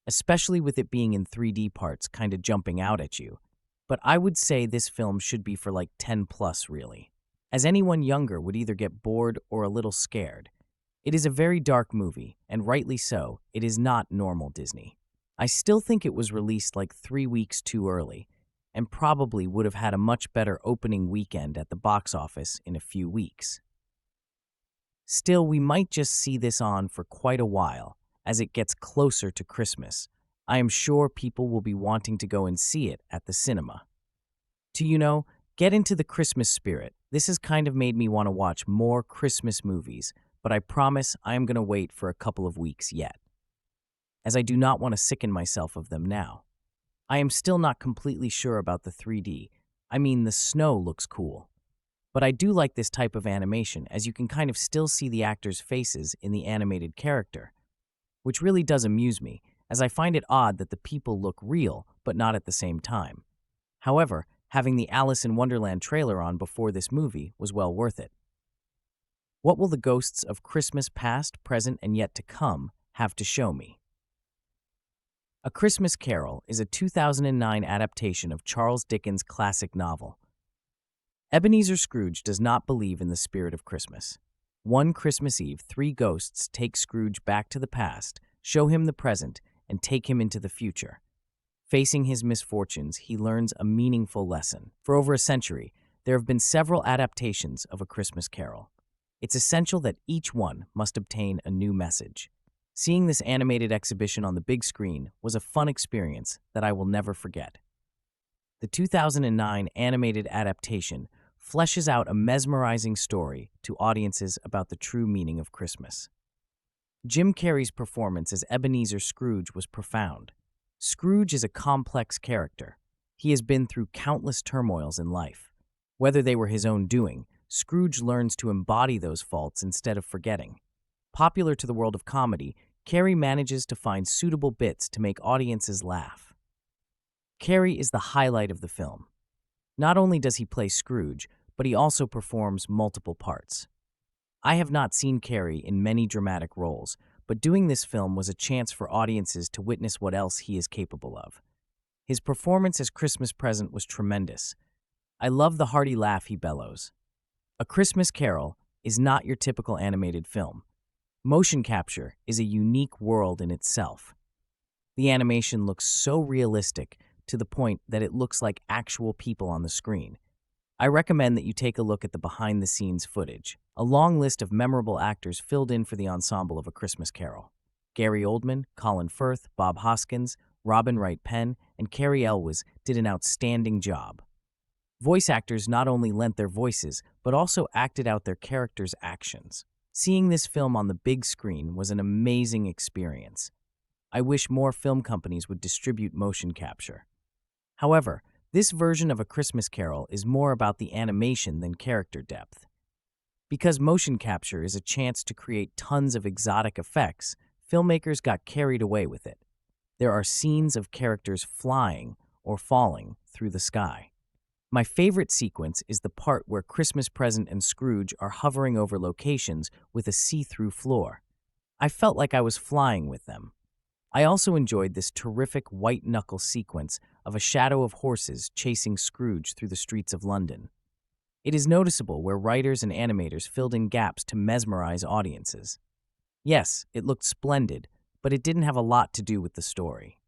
especially with it being in 3D parts kinda jumping out at you. But I would say this film should be for like 10 plus really, as anyone younger would either get bored or a little scared. It is a very dark movie, and rightly so, it is not normal Disney. I still think it was released like 3 weeks too early, and probably would have had a much better opening weekend at the box office in a few weeks. Still, we might just see this on for quite a while, as it gets closer to Christmas. I am sure people will be wanting to go and see it at the cinema. To, get into the Christmas spirit, this has kind of made me want to watch more Christmas movies, but I promise I am going to wait for a couple of weeks yet, as I do not want to sicken myself of them now. I am still not completely sure about the 3D. I mean, the snow looks cool. But I do like this type of animation, as you can kind of still see the actors' faces in the animated character, which really does amuse me, as I find it odd that the people look real, but not at the same time. However, having the Alice in Wonderland trailer on before this movie was well worth it. What will the ghosts of Christmas past, present, and yet to come have to show me? A Christmas Carol is a 2009 adaptation of Charles Dickens' classic novel. Ebenezer Scrooge does not believe in the spirit of Christmas. One Christmas Eve, 3 ghosts take Scrooge back to the past, show him the present, and take him into the future. Facing his misfortunes, he learns a meaningful lesson. For over a century, there have been several adaptations of A Christmas Carol. It's essential that each one must obtain a new message. Seeing this animated exhibition on the big screen was a fun experience that I will never forget. The 2009 animated adaptation fleshes out a mesmerizing story to audiences about the true meaning of Christmas. Jim Carrey's performance as Ebenezer Scrooge was profound. Scrooge is a complex character. He has been through countless turmoils in life. Whether they were his own doing, Scrooge learns to embody those faults instead of forgetting. Popular to the world of comedy, Carrey manages to find suitable bits to make audiences laugh. Carrey is the highlight of the film. Not only does he play Scrooge, but he also performs multiple parts. I have not seen Carrey in many dramatic roles, but doing this film was a chance for audiences to witness what else he is capable of. His performance as Christmas Present was tremendous. I love the hearty laugh he bellows. A Christmas Carol is not your typical animated film. Motion capture is a unique world in itself. The animation looks so realistic to the point that it looks like actual people on the screen. I recommend that you take a look at the behind-the-scenes footage. A long list of memorable actors filled in for the ensemble of A Christmas Carol. Gary Oldman, Colin Firth, Bob Hoskins, Robin Wright Penn, and Cary Elwes did an outstanding job. Voice actors not only lent their voices, but also acted out their characters' actions. Seeing this film on the big screen was an amazing experience. I wish more film companies would distribute motion capture. However, this version of A Christmas Carol is more about the animation than character depth. Because motion capture is a chance to create tons of exotic effects, filmmakers got carried away with it. There are scenes of characters flying or falling through the sky. My favorite sequence is the part where Christmas Present and Scrooge are hovering over locations with a see-through floor. I felt like I was flying with them. I also enjoyed this terrific white-knuckle sequence of a shadow of horses chasing Scrooge through the streets of London. It is noticeable where writers and animators filled in gaps to mesmerize audiences. Yes, it looked splendid, but it didn't have a lot to do with the story.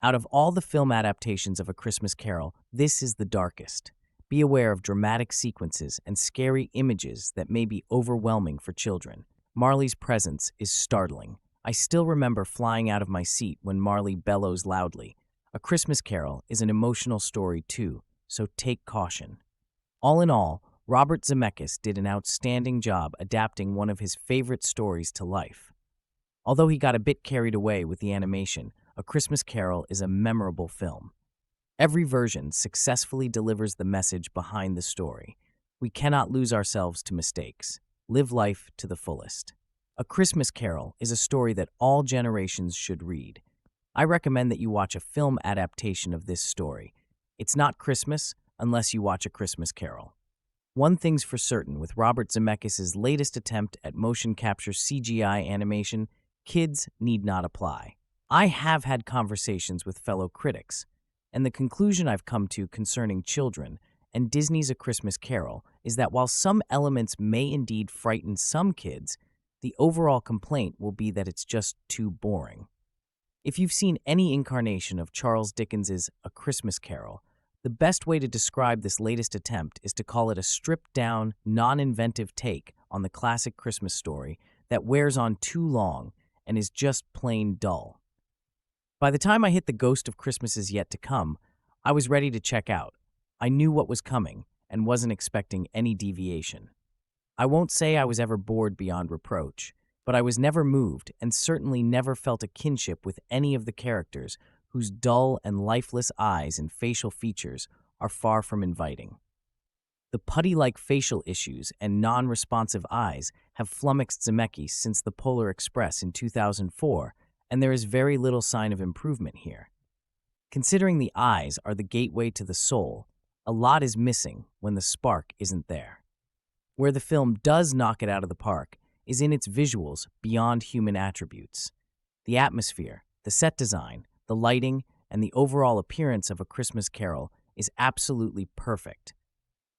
Out of all the film adaptations of A Christmas Carol, this is the darkest. Be aware of dramatic sequences and scary images that may be overwhelming for children. Marley's presence is startling. I still remember flying out of my seat when Marley bellows loudly. A Christmas Carol is an emotional story too, so take caution. All in all, Robert Zemeckis did an outstanding job adapting one of his favorite stories to life. Although he got a bit carried away with the animation, A Christmas Carol is a memorable film. Every version successfully delivers the message behind the story. We cannot lose ourselves to mistakes. Live life to the fullest. A Christmas Carol is a story that all generations should read. I recommend that you watch a film adaptation of this story. It's not Christmas unless you watch A Christmas Carol. One thing's for certain with Robert Zemeckis' latest attempt at motion capture CGI animation, kids need not apply. I have had conversations with fellow critics, and the conclusion I've come to concerning children and Disney's A Christmas Carol is that while some elements may indeed frighten some kids, the overall complaint will be that it's just too boring. If you've seen any incarnation of Charles Dickens's A Christmas Carol, the best way to describe this latest attempt is to call it a stripped-down, non-inventive take on the classic Christmas story that wears on too long and is just plain dull. By the time I hit The Ghost of Christmas Is Yet to Come, I was ready to check out. I knew what was coming and wasn't expecting any deviation. I won't say I was ever bored beyond reproach, but I was never moved and certainly never felt a kinship with any of the characters whose dull and lifeless eyes and facial features are far from inviting. The putty-like facial issues and non-responsive eyes have flummoxed Zemeckis since The Polar Express in 2004, and there is very little sign of improvement here. Considering the eyes are the gateway to the soul, a lot is missing when the spark isn't there. Where the film does knock it out of the park is in its visuals beyond human attributes. The atmosphere, the set design, the lighting, and the overall appearance of A Christmas Carol is absolutely perfect.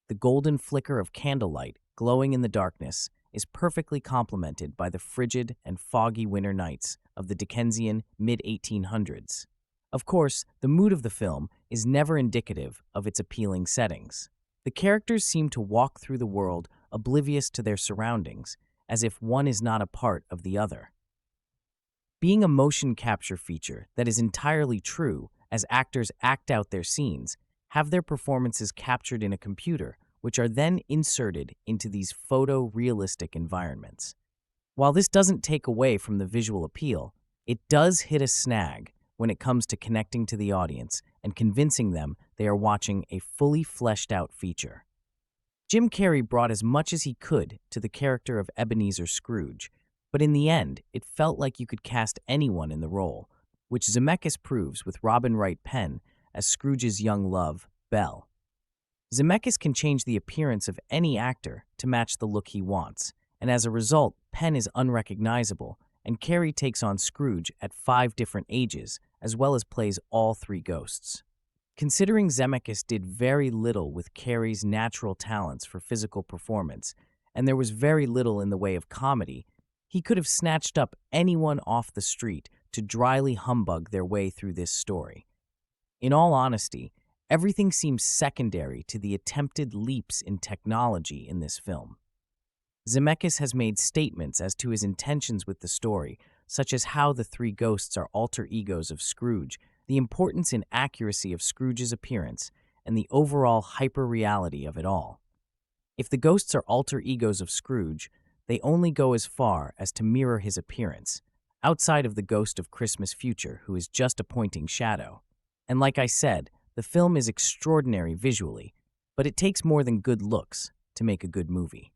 The golden flicker of candlelight glowing in the darkness is perfectly complemented by the frigid and foggy winter nights of the Dickensian mid-1800s. Of course, the mood of the film is never indicative of its appealing settings. The characters seem to walk through the world oblivious to their surroundings, as if one is not a part of the other. Being a motion capture feature that is entirely true as actors act out their scenes, have their performances captured in a computer, which are then inserted into these photo-realistic environments. While this doesn't take away from the visual appeal, it does hit a snag when it comes to connecting to the audience and convincing them they are watching a fully fleshed-out feature. Jim Carrey brought as much as he could to the character of Ebenezer Scrooge, but in the end, it felt like you could cast anyone in the role, which Zemeckis proves with Robin Wright Penn as Scrooge's young love, Belle. Zemeckis can change the appearance of any actor to match the look he wants, and as a result, Penn is unrecognizable, and Carrey takes on Scrooge at 5 different ages, as well as plays all 3 ghosts. Considering Zemeckis did very little with Carrey's natural talents for physical performance, and there was very little in the way of comedy, he could have snatched up anyone off the street to dryly humbug their way through this story. In all honesty, everything seems secondary to the attempted leaps in technology in this film. Zemeckis has made statements as to his intentions with the story, such as how the 3 ghosts are alter egos of Scrooge, the importance and accuracy of Scrooge's appearance, and the overall hyper-reality of it all. If the ghosts are alter egos of Scrooge, they only go as far as to mirror his appearance, outside of the ghost of Christmas Future, who is just a pointing shadow. And like I said, the film is extraordinary visually, but it takes more than good looks to make a good movie.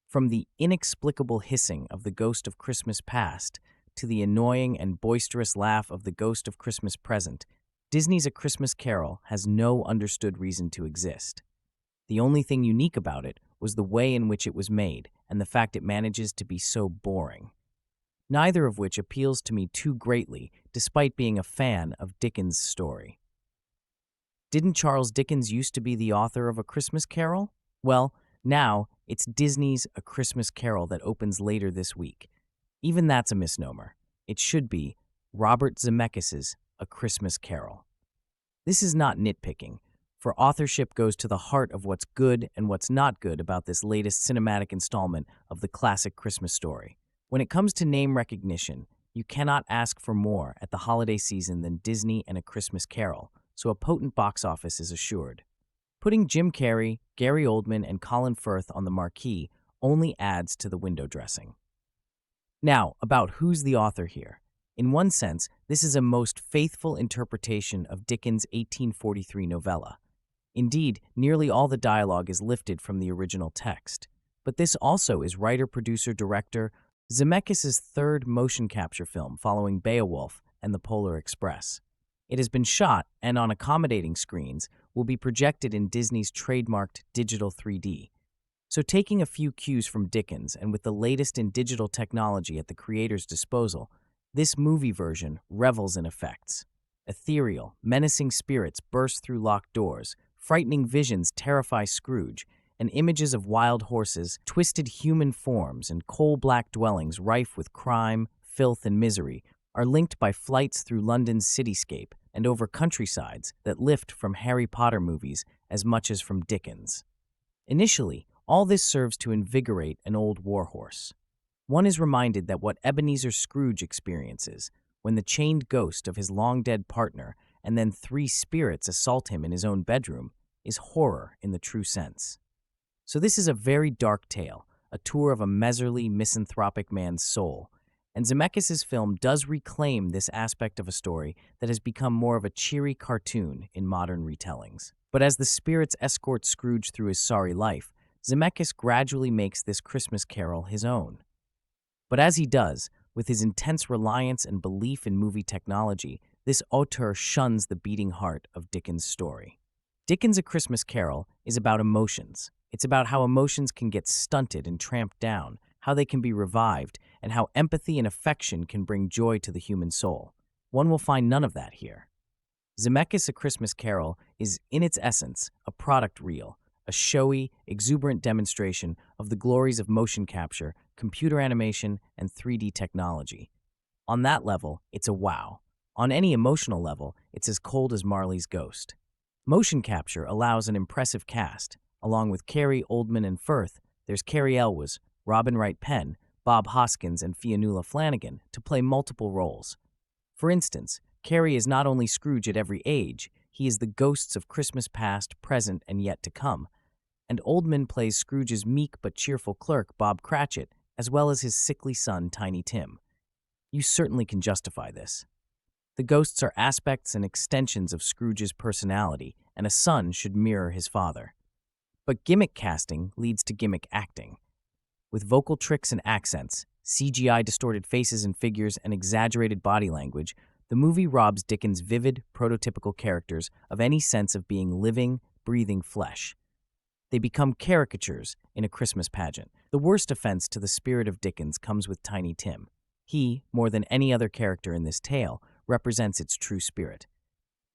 From the inexplicable hissing of the ghost of Christmas Past to the annoying and boisterous laugh of the ghost of Christmas Present, Disney's A Christmas Carol has no understood reason to exist. The only thing unique about it was the way in which it was made and the fact it manages to be so boring. Neither of which appeals to me too greatly, despite being a fan of Dickens' story. Didn't Charles Dickens used to be the author of A Christmas Carol? Well, now it's Disney's A Christmas Carol that opens later this week. Even that's a misnomer. It should be Robert Zemeckis' A Christmas Carol. This is not nitpicking, for authorship goes to the heart of what's good and what's not good about this latest cinematic installment of the classic Christmas story. When it comes to name recognition, you cannot ask for more at the holiday season than Disney and A Christmas Carol, so a potent box office is assured. Putting Jim Carrey, Gary Oldman, and Colin Firth on the marquee only adds to the window dressing. Now, about who's the author here. In one sense, this is a most faithful interpretation of Dickens' 1843 novella. Indeed, nearly all the dialogue is lifted from the original text. But this also is writer-producer-director Zemeckis' third motion capture film following Beowulf and The Polar Express. It has been shot, and on accommodating screens, will be projected in Disney's trademarked digital 3D. So taking a few cues from Dickens and with the latest in digital technology at the creator's disposal, this movie version revels in effects. Ethereal, menacing spirits burst through locked doors, frightening visions terrify Scrooge, and images of wild horses, twisted human forms, and coal-black dwellings rife with crime, filth, and misery are linked by flights through London's cityscape and over countrysides that lift from Harry Potter movies as much as from Dickens. Initially, all this serves to invigorate an old warhorse. One is reminded that what Ebenezer Scrooge experiences when the chained ghost of his long-dead partner and then three spirits assault him in his own bedroom is horror in the true sense. So this is a very dark tale, a tour of a miserly, misanthropic man's soul, and Zemeckis' film does reclaim this aspect of a story that has become more of a cheery cartoon in modern retellings. But as the spirits escort Scrooge through his sorry life, Zemeckis gradually makes this Christmas Carol his own. But as he does, with his intense reliance and belief in movie technology, this auteur shuns the beating heart of Dickens' story. Dickens' A Christmas Carol is about emotions. It's about how emotions can get stunted and tramped down, how they can be revived, and how empathy and affection can bring joy to the human soul. One will find none of that here. Zemeckis' A Christmas Carol is, in its essence, a product reel, a showy, exuberant demonstration of the glories of motion capture, computer animation, and 3D technology. On that level, it's a wow. On any emotional level, it's as cold as Marley's Ghost. Motion capture allows an impressive cast. Along with Carrey, Oldman, and Firth, there's Cary Elwes, Robin Wright Penn, Bob Hoskins, and Fionnuala Flanagan to play multiple roles. For instance, Carrey is not only Scrooge at every age, he is the ghosts of Christmas past, present, and yet to come. And Oldman plays Scrooge's meek but cheerful clerk, Bob Cratchit, as well as his sickly son, Tiny Tim. You certainly can justify this. The ghosts are aspects and extensions of Scrooge's personality, and a son should mirror his father. But gimmick casting leads to gimmick acting. With vocal tricks and accents, CGI distorted faces and figures, and exaggerated body language, the movie robs Dickens' vivid, prototypical characters of any sense of being living, breathing flesh. They become caricatures in a Christmas pageant. The worst offense to the spirit of Dickens comes with Tiny Tim. He, more than any other character in this tale, represents its true spirit.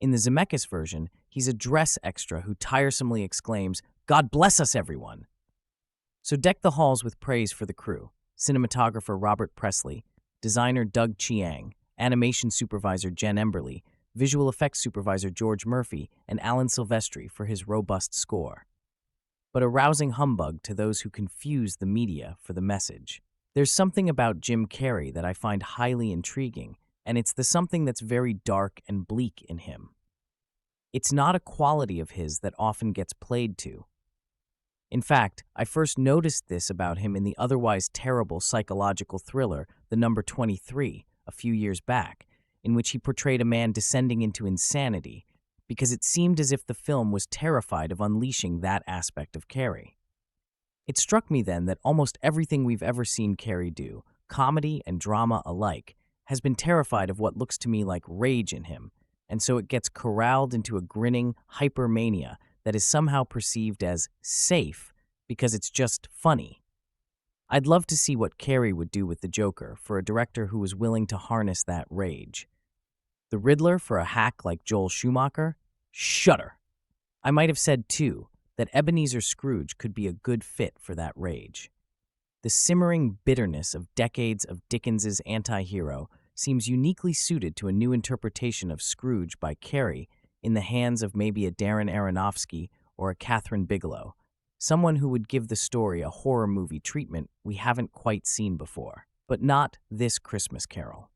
In the Zemeckis version, he's a dress extra who tiresomely exclaims, "God bless us, everyone!" So deck the halls with praise for the crew: cinematographer Robert Presley, designer Doug Chiang, animation supervisor Jen Emberley, visual effects supervisor George Murphy, and Alan Silvestri for his robust score. But a rousing humbug to those who confuse the media for the message. There's something about Jim Carrey that I find highly intriguing, and it's the something that's very dark and bleak in him. It's not a quality of his that often gets played to. In fact, I first noticed this about him in the otherwise terrible psychological thriller The Number 23 a few years back, in which he portrayed a man descending into insanity, because it seemed as if the film was terrified of unleashing that aspect of Carrey. It struck me then that almost everything we've ever seen Carrey do, comedy and drama alike, has been terrified of what looks to me like rage in him, and so it gets corralled into a grinning hypermania that is somehow perceived as safe because it's just funny. I'd love to see what Carrey would do with the Joker for a director who was willing to harness that rage. The Riddler for a hack like Joel Schumacher? Shudder! I might have said, too, that Ebenezer Scrooge could be a good fit for that rage. The simmering bitterness of decades of Dickens's anti-hero seems uniquely suited to a new interpretation of Scrooge by Carrey in the hands of maybe a Darren Aronofsky or a Catherine Bigelow, someone who would give the story a horror movie treatment we haven't quite seen before. But not this Christmas Carol.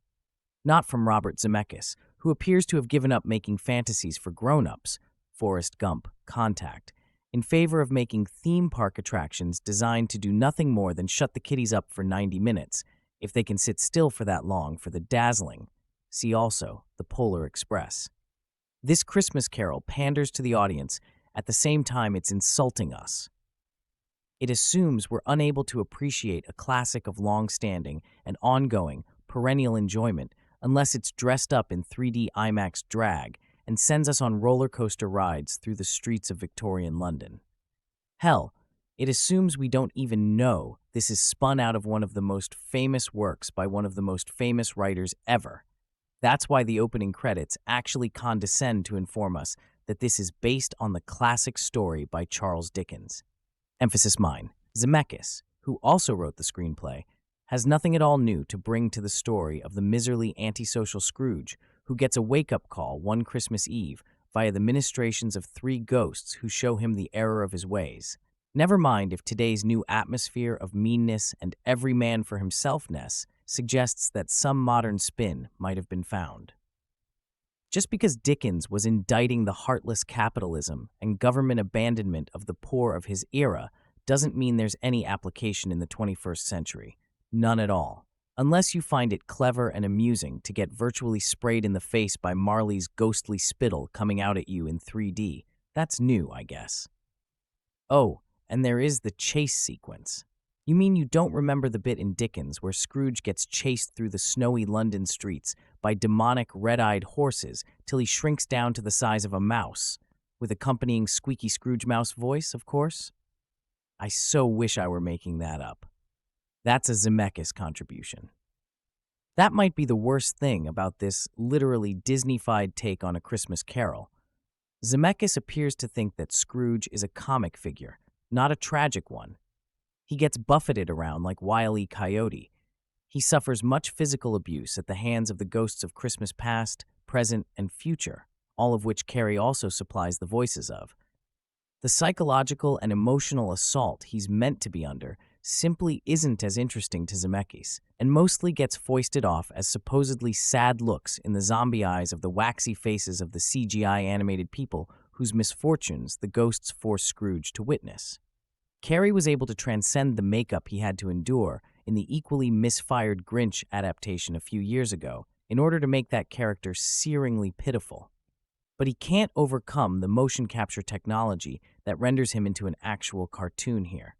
Not from Robert Zemeckis, who appears to have given up making fantasies for grown-ups, Forrest Gump, Contact, in favor of making theme park attractions designed to do nothing more than shut the kiddies up for 90 minutes, if they can sit still for that long for the dazzling. See also The Polar Express. This Christmas Carol panders to the audience at the same time it's insulting us. It assumes we're unable to appreciate a classic of long-standing and ongoing, perennial enjoyment unless it's dressed up in 3D IMAX drag and sends us on roller coaster rides through the streets of Victorian London. Hell, it assumes we don't even know this is spun out of one of the most famous works by one of the most famous writers ever. That's why the opening credits actually condescend to inform us that this is based on the classic story by Charles Dickens. Emphasis mine. Zemeckis, who also wrote the screenplay, has nothing at all new to bring to the story of the miserly antisocial Scrooge who gets a wake-up call one Christmas Eve via the ministrations of three ghosts who show him the error of his ways. Never mind if today's new atmosphere of meanness and every man for himselfness suggests that some modern spin might have been found. Just because Dickens was indicting the heartless capitalism and government abandonment of the poor of his era doesn't mean there's any application in the 21st century. None at all. Unless you find it clever and amusing to get virtually sprayed in the face by Marley's ghostly spittle coming out at you in 3D. That's new, I guess. Oh, and there is the chase sequence. You mean you don't remember the bit in Dickens where Scrooge gets chased through the snowy London streets by demonic red-eyed horses till he shrinks down to the size of a mouse, with accompanying squeaky Scrooge mouse voice, of course? I so wish I were making that up. That's a Zemeckis contribution. That might be the worst thing about this literally Disney-fied take on A Christmas Carol. Zemeckis appears to think that Scrooge is a comic figure, not a tragic one. He gets buffeted around like Wile E. Coyote. He suffers much physical abuse at the hands of the ghosts of Christmas past, present, and future, all of which Carrey also supplies the voices of. The psychological and emotional assault he's meant to be under simply isn't as interesting to Zemeckis, and mostly gets foisted off as supposedly sad looks in the zombie eyes of the waxy faces of the CGI animated people whose misfortunes the ghosts force Scrooge to witness. Carrey was able to transcend the makeup he had to endure in the equally misfired Grinch adaptation a few years ago in order to make that character searingly pitiful. But he can't overcome the motion capture technology that renders him into an actual cartoon here.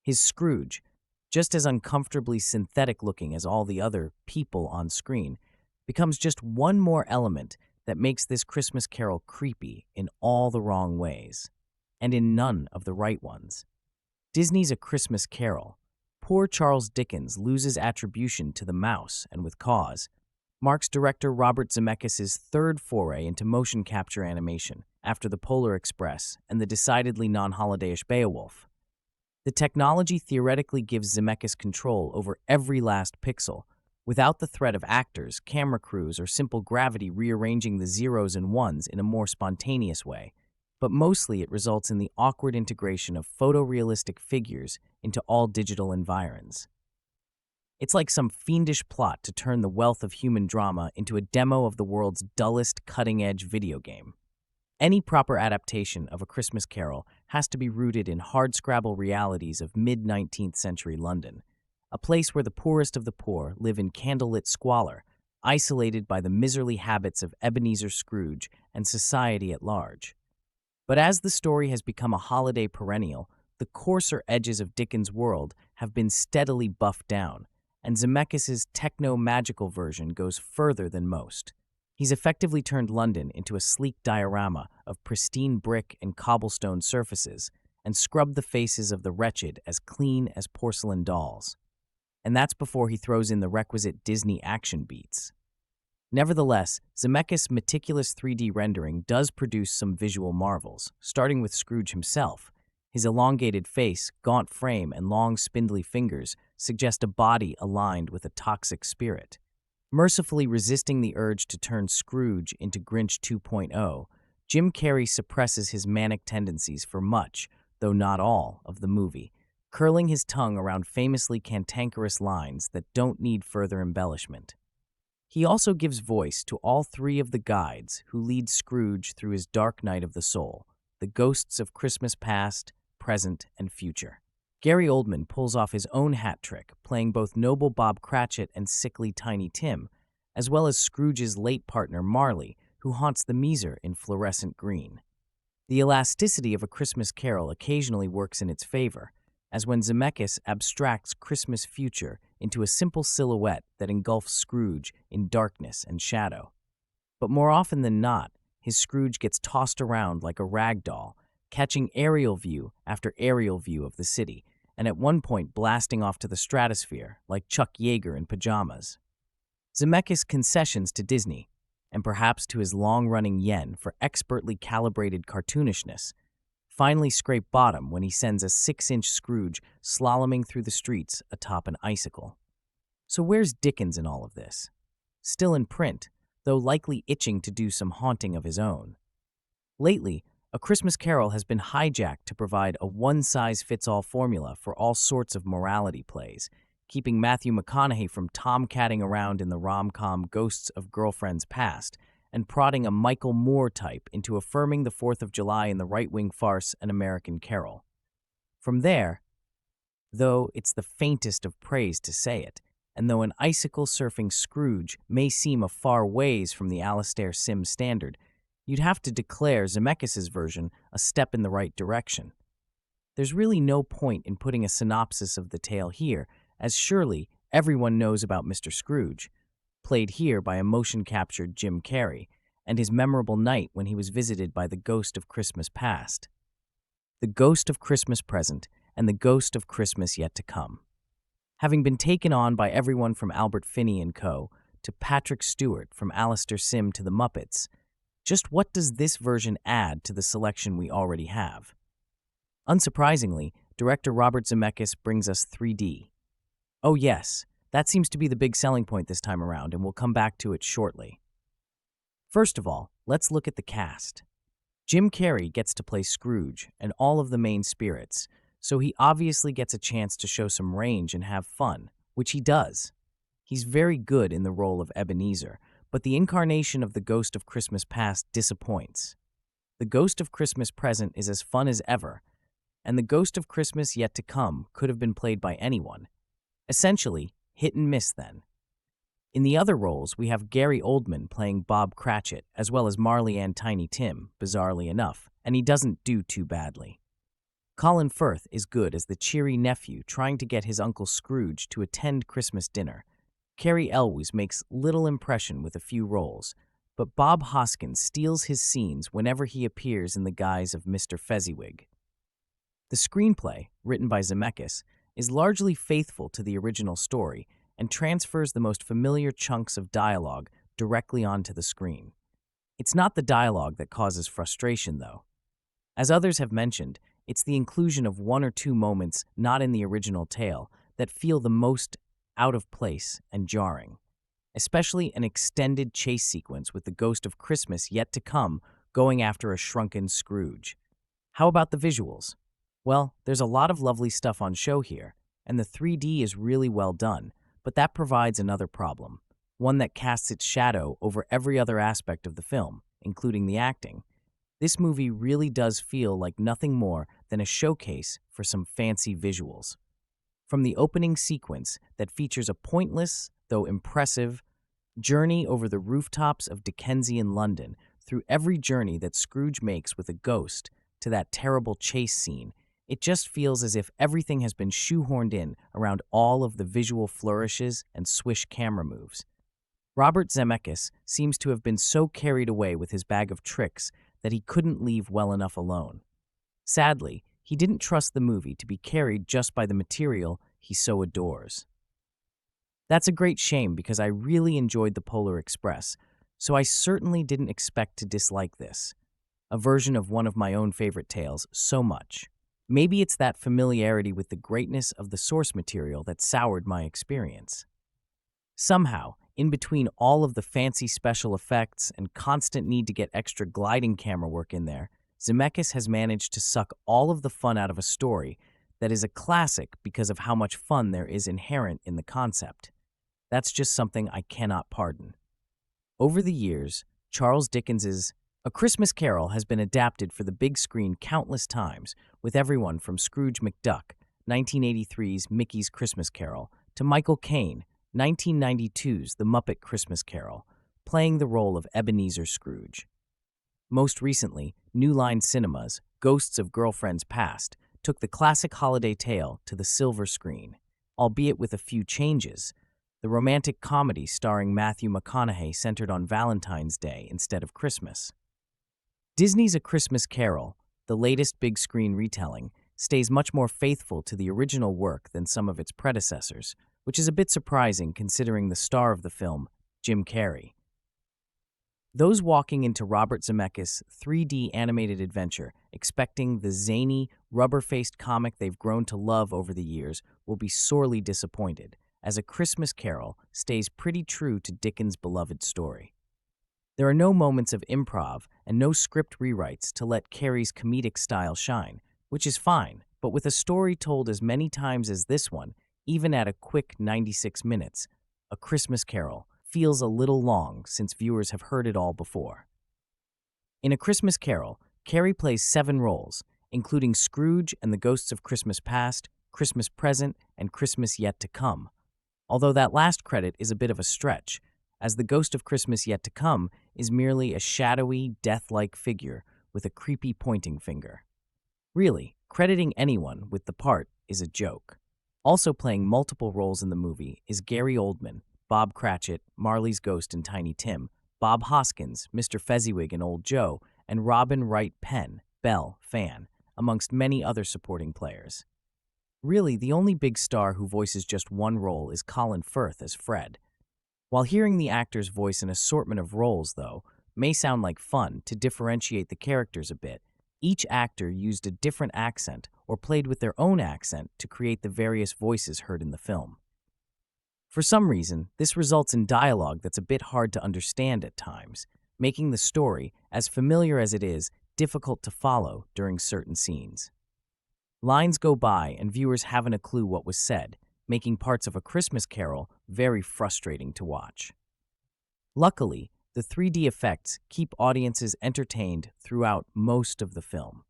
His Scrooge, just as uncomfortably synthetic-looking as all the other people on screen, becomes just one more element that makes this Christmas Carol creepy in all the wrong ways, and in none of the right ones. Disney's A Christmas Carol, poor Charles Dickens loses attribution to the mouse, and with cause, marks director Robert Zemeckis' third foray into motion capture animation after The Polar Express and the decidedly non-holiday-ish Beowulf. The technology theoretically gives Zemeckis control over every last pixel, without the threat of actors, camera crews, or simple gravity rearranging the zeros and ones in a more spontaneous way. But mostly it results in the awkward integration of photorealistic figures into all digital environs. It's like some fiendish plot to turn the wealth of human drama into a demo of the world's dullest cutting-edge video game. Any proper adaptation of A Christmas Carol has to be rooted in hardscrabble realities of mid-19th century London, a place where the poorest of the poor live in candlelit squalor, isolated by the miserly habits of Ebenezer Scrooge and society at large. But as the story has become a holiday perennial, the coarser edges of Dickens' world have been steadily buffed down, and Zemeckis' techno-magical version goes further than most. He's effectively turned London into a sleek diorama of pristine brick and cobblestone surfaces and scrubbed the faces of the wretched as clean as porcelain dolls. And that's before he throws in the requisite Disney action beats. Nevertheless, Zemeckis' meticulous 3D rendering does produce some visual marvels, starting with Scrooge himself. His elongated face, gaunt frame, and long, spindly fingers suggest a body aligned with a toxic spirit. Mercifully resisting the urge to turn Scrooge into Grinch 2.0, Jim Carrey suppresses his manic tendencies for much, though not all, of the movie, curling his tongue around famously cantankerous lines that don't need further embellishment. He also gives voice to all three of the guides who lead Scrooge through his dark night of the soul, the ghosts of Christmas past, present, and future. Gary Oldman pulls off his own hat trick, playing both noble Bob Cratchit and sickly Tiny Tim, as well as Scrooge's late partner Marley, who haunts the Meezer in fluorescent green. The elasticity of A Christmas Carol occasionally works in its favor, as when Zemeckis abstracts Christmas future into a simple silhouette that engulfs Scrooge in darkness and shadow. But more often than not, his Scrooge gets tossed around like a rag doll, catching aerial view after aerial view of the city, and at one point blasting off to the stratosphere like Chuck Yeager in pajamas. Zemeckis' concessions to Disney, and perhaps to his long-running yen for expertly calibrated cartoonishness, finally scrape bottom when he sends a 6-inch Scrooge slaloming through the streets atop an icicle. So where's Dickens in all of this? Still in print, though likely itching to do some haunting of his own. Lately, A Christmas Carol has been hijacked to provide a one-size-fits-all formula for all sorts of morality plays, keeping Matthew McConaughey from tomcatting around in the rom-com Ghosts of Girlfriends Past, and prodding a Michael Moore type into affirming the 4th of July in the right-wing farce An American Carol. From there, though it's the faintest of praise to say it, and though an icicle-surfing Scrooge may seem a far ways from the Alastair Sim standard, you'd have to declare Zemeckis' version a step in the right direction. There's really no point in putting a synopsis of the tale here, as surely everyone knows about Mr. Scrooge, played here by a motion-captured Jim Carrey, and his memorable night when he was visited by the ghost of Christmas past, the ghost of Christmas present, and the ghost of Christmas yet to come. Having been taken on by everyone from Albert Finney and Co. to Patrick Stewart, from Alastair Sim to the Muppets, just what does this version add to the selection we already have? Unsurprisingly, director Robert Zemeckis brings us 3D. Oh yes, that seems to be the big selling point this time around, and we'll come back to it shortly. First of all, let's look at the cast. Jim Carrey gets to play Scrooge and all of the main spirits, so he obviously gets a chance to show some range and have fun, which he does. He's very good in the role of Ebenezer, but the incarnation of the Ghost of Christmas Past disappoints. The Ghost of Christmas Present is as fun as ever, and the Ghost of Christmas Yet to Come could have been played by anyone. Essentially, hit and miss then. In the other roles, we have Gary Oldman playing Bob Cratchit, as well as Marley and Tiny Tim, bizarrely enough, and he doesn't do too badly. Colin Firth is good as the cheery nephew trying to get his Uncle Scrooge to attend Christmas dinner. Cary Elwes makes little impression with a few roles, but Bob Hoskins steals his scenes whenever he appears in the guise of Mr. Fezziwig. The screenplay, written by Zemeckis, is largely faithful to the original story and transfers the most familiar chunks of dialogue directly onto the screen. It's not the dialogue that causes frustration, though. As others have mentioned, it's the inclusion of one or two moments not in the original tale that feel the most out of place and jarring, especially an extended chase sequence with the Ghost of Christmas Yet to Come going after a shrunken Scrooge. How about the visuals? Well, there's a lot of lovely stuff on show here, and the 3D is really well done, but that provides another problem, one that casts its shadow over every other aspect of the film, including the acting. This movie really does feel like nothing more than a showcase for some fancy visuals. From the opening sequence that features a pointless, though impressive, journey over the rooftops of Dickensian London, through every journey that Scrooge makes with a ghost, to that terrible chase scene, it just feels as if everything has been shoehorned in around all of the visual flourishes and swish camera moves. Robert Zemeckis seems to have been so carried away with his bag of tricks that he couldn't leave well enough alone. Sadly, he didn't trust the movie to be carried just by the material he so adores. That's a great shame because I really enjoyed The Polar Express, so I certainly didn't expect to dislike this, a version of one of my own favorite tales, so much. Maybe it's that familiarity with the greatness of the source material that soured my experience. Somehow, in between all of the fancy special effects and constant need to get extra gliding camera work in there, Zemeckis has managed to suck all of the fun out of a story that is a classic because of how much fun there is inherent in the concept. That's just something I cannot pardon. Over the years, Charles Dickens's A Christmas Carol has been adapted for the big screen countless times, with everyone from Scrooge McDuck, 1983's Mickey's Christmas Carol, to Michael Caine, 1992's The Muppet Christmas Carol, playing the role of Ebenezer Scrooge. Most recently, New Line Cinema's Ghosts of Girlfriends Past took the classic holiday tale to the silver screen, albeit with a few changes. The romantic comedy starring Matthew McConaughey centered on Valentine's Day instead of Christmas. Disney's A Christmas Carol, the latest big screen retelling, stays much more faithful to the original work than some of its predecessors, which is a bit surprising considering the star of the film, Jim Carrey. Those walking into Robert Zemeckis' 3D animated adventure expecting the zany, rubber-faced comic they've grown to love over the years will be sorely disappointed, as A Christmas Carol stays pretty true to Dickens' beloved story. There are no moments of improv and no script rewrites to let Carrey's comedic style shine, which is fine, but with a story told as many times as this one, even at a quick 96 minutes, A Christmas Carol feels a little long since viewers have heard it all before. In A Christmas Carol, Carrey plays 7 roles, including Scrooge and the Ghosts of Christmas Past, Christmas Present, and Christmas Yet to Come. Although that last credit is a bit of a stretch, as the Ghost of Christmas Yet to Come is merely a shadowy, death-like figure with a creepy pointing finger. Really, crediting anyone with the part is a joke. Also playing multiple roles in the movie is Gary Oldman, Bob Cratchit, Marley's Ghost in Tiny Tim, Bob Hoskins, Mr. Fezziwig and Old Joe, and Robin Wright Penn, Belle, Fan, amongst many other supporting players. Really, the only big star who voices just one role is Colin Firth as Fred. While hearing the actor's voice an assortment of roles, though, may sound like fun to differentiate the characters a bit, each actor used a different accent or played with their own accent to create the various voices heard in the film. For some reason, this results in dialogue that's a bit hard to understand at times, making the story, as familiar as it is, difficult to follow during certain scenes. Lines go by and viewers haven't a clue what was said, making parts of A Christmas Carol very frustrating to watch. Luckily, the 3D effects keep audiences entertained throughout most of the film.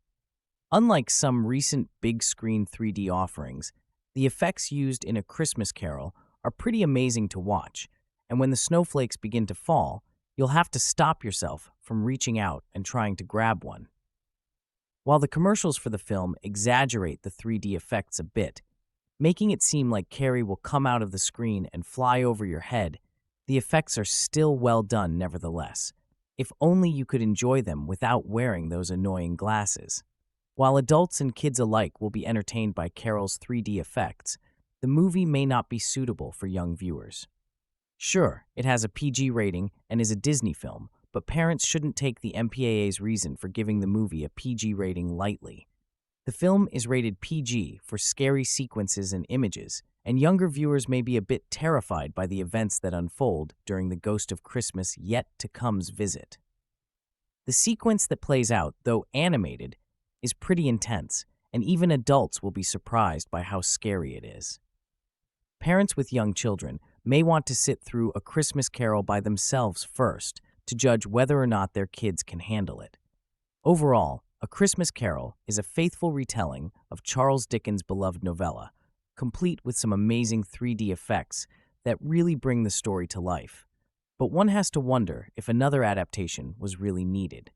Unlike some recent big-screen 3D offerings, the effects used in A Christmas Carol are pretty amazing to watch, and when the snowflakes begin to fall, you'll have to stop yourself from reaching out and trying to grab one. While the commercials for the film exaggerate the 3D effects a bit, making it seem like Carrey will come out of the screen and fly over your head, the effects are still well done nevertheless, if only you could enjoy them without wearing those annoying glasses. While adults and kids alike will be entertained by Carol's 3D effects, the movie may not be suitable for young viewers. Sure, it has a PG rating and is a Disney film, but parents shouldn't take the MPAA's reason for giving the movie a PG rating lightly. The film is rated PG for scary sequences and images, and younger viewers may be a bit terrified by the events that unfold during the Ghost of Christmas Yet to Come's visit. The sequence that plays out, though animated, is pretty intense, and even adults will be surprised by how scary it is. Parents with young children may want to sit through A Christmas Carol by themselves first to judge whether or not their kids can handle it. Overall, A Christmas Carol is a faithful retelling of Charles Dickens' beloved novella, complete with some amazing 3D effects that really bring the story to life. But one has to wonder if another adaptation was really needed.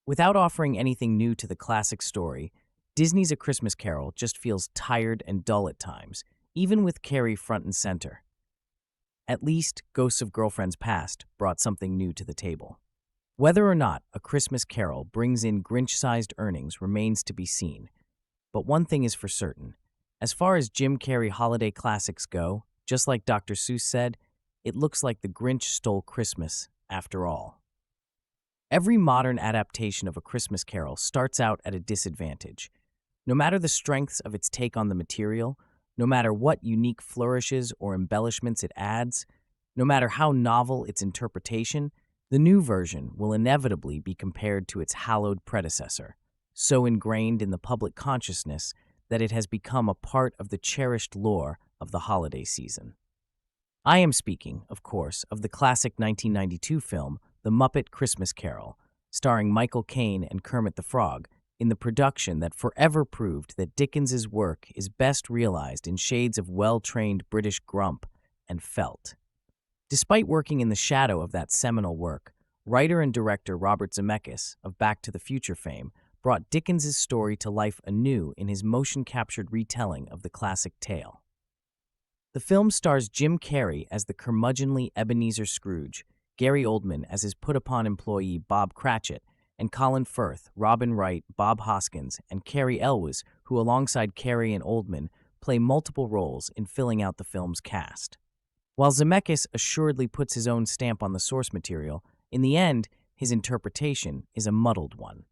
Without offering anything new to the classic story, Disney's A Christmas Carol just feels tired and dull at times, even with Carrey front and center. At least, Ghosts of Girlfriends Past brought something new to the table. Whether or not A Christmas Carol brings in Grinch-sized earnings remains to be seen. But one thing is for certain. As far as Jim Carrey holiday classics go, just like Dr. Seuss said, it looks like the Grinch stole Christmas after all. Every modern adaptation of A Christmas Carol starts out at a disadvantage. No matter the strengths of its take on the material, no matter what unique flourishes or embellishments it adds, no matter how novel its interpretation, the new version will inevitably be compared to its hallowed predecessor, so ingrained in the public consciousness that it has become a part of the cherished lore of the holiday season. I am speaking, of course, of the classic 1992 film, The Muppet Christmas Carol, starring Michael Caine and Kermit the Frog, in the production that forever proved that Dickens's work is best realized in shades of well-trained British grump and felt. Despite working in the shadow of that seminal work, writer and director Robert Zemeckis, of Back to the Future fame, brought Dickens's story to life anew in his motion-captured retelling of the classic tale. The film stars Jim Carrey as the curmudgeonly Ebenezer Scrooge, Gary Oldman as his put-upon employee Bob Cratchit, and Colin Firth, Robin Wright, Bob Hoskins, and Cary Elwes, who alongside Carrey and Oldman play multiple roles in filling out the film's cast. While Zemeckis assuredly puts his own stamp on the source material, in the end, his interpretation is a muddled one.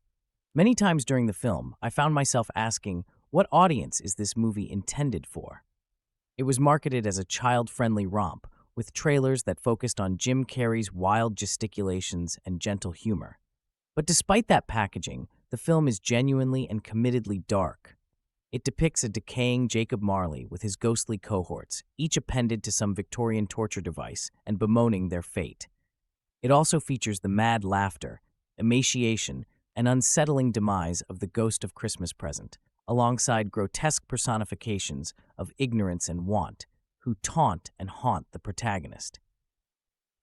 Many times during the film, I found myself asking, what audience is this movie intended for? It was marketed as a child-friendly romp, with trailers that focused on Jim Carrey's wild gesticulations and gentle humor. But despite that packaging, the film is genuinely and committedly dark. It depicts a decaying Jacob Marley with his ghostly cohorts, each appended to some Victorian torture device and bemoaning their fate. It also features the mad laughter, emaciation, and unsettling demise of the ghost of Christmas Present, alongside grotesque personifications of ignorance and want, who taunt and haunt the protagonist.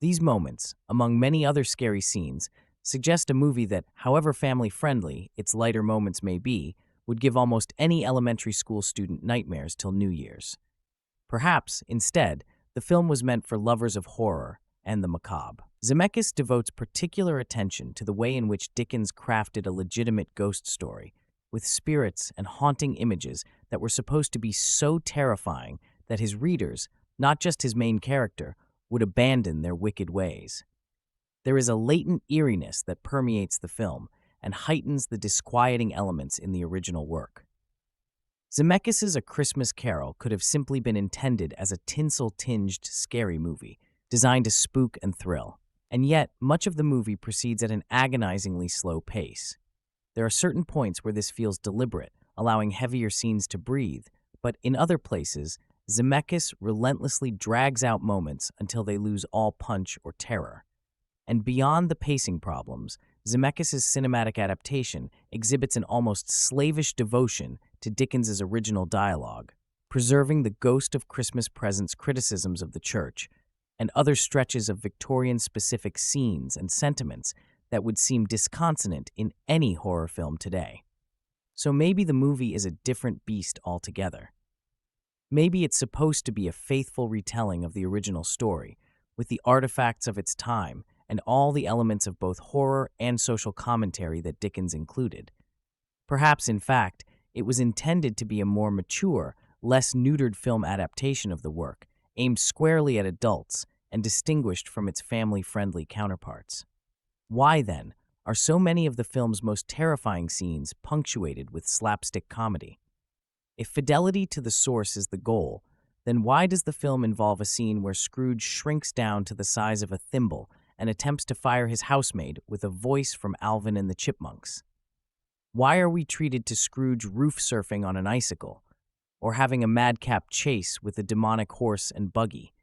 These moments, among many other scary scenes, suggest a movie that, however family-friendly its lighter moments may be, would give almost any elementary school student nightmares till New Year's. Perhaps, instead, the film was meant for lovers of horror and the macabre. Zemeckis devotes particular attention to the way in which Dickens crafted a legitimate ghost story, with spirits and haunting images that were supposed to be so terrifying that his readers, not just his main character, would abandon their wicked ways. There is a latent eeriness that permeates the film and heightens the disquieting elements in the original work. Zemeckis' A Christmas Carol could have simply been intended as a tinsel-tinged, scary movie, designed to spook and thrill, and yet much of the movie proceeds at an agonizingly slow pace. There are certain points where this feels deliberate, allowing heavier scenes to breathe, but in other places, Zemeckis relentlessly drags out moments until they lose all punch or terror. And beyond the pacing problems, Zemeckis' cinematic adaptation exhibits an almost slavish devotion to Dickens's original dialogue, preserving the Ghost of Christmas Present's criticisms of the church and other stretches of Victorian-specific scenes and sentiments that would seem disconsonant in any horror film today. So maybe the movie is a different beast altogether. Maybe it's supposed to be a faithful retelling of the original story, with the artifacts of its time and all the elements of both horror and social commentary that Dickens included. Perhaps, in fact, it was intended to be a more mature, less neutered film adaptation of the work, aimed squarely at adults and distinguished from its family-friendly counterparts. Why, then, are so many of the film's most terrifying scenes punctuated with slapstick comedy? If fidelity to the source is the goal, then why does the film involve a scene where Scrooge shrinks down to the size of a thimble and attempts to fire his housemaid with a voice from Alvin and the Chipmunks? Why are we treated to Scrooge roof surfing on an icicle, or having a madcap chase with a demonic horse and buggy?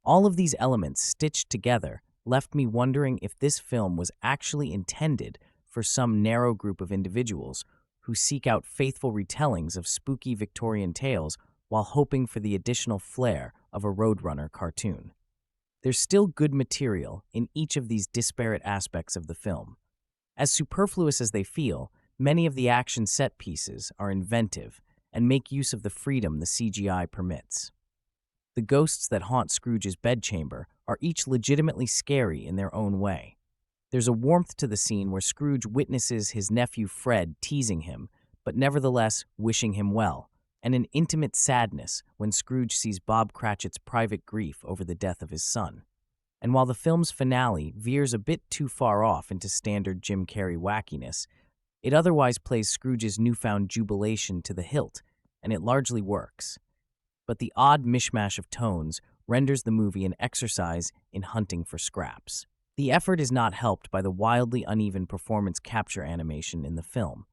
All of these elements stitched together left me wondering if this film was actually intended for some narrow group of individuals who seek out faithful retellings of spooky Victorian tales while hoping for the additional flair of a Roadrunner cartoon. There's still good material in each of these disparate aspects of the film. As superfluous as they feel, many of the action set pieces are inventive and make use of the freedom the CGI permits. The ghosts that haunt Scrooge's bedchamber are each legitimately scary in their own way. There's a warmth to the scene where Scrooge witnesses his nephew Fred teasing him, but nevertheless wishing him well, and an intimate sadness when Scrooge sees Bob Cratchit's private grief over the death of his son. And while the film's finale veers a bit too far off into standard Jim Carrey wackiness, it otherwise plays Scrooge's newfound jubilation to the hilt, and it largely works. But the odd mishmash of tones renders the movie an exercise in hunting for scraps. The effort is not helped by the wildly uneven performance capture animation in the film.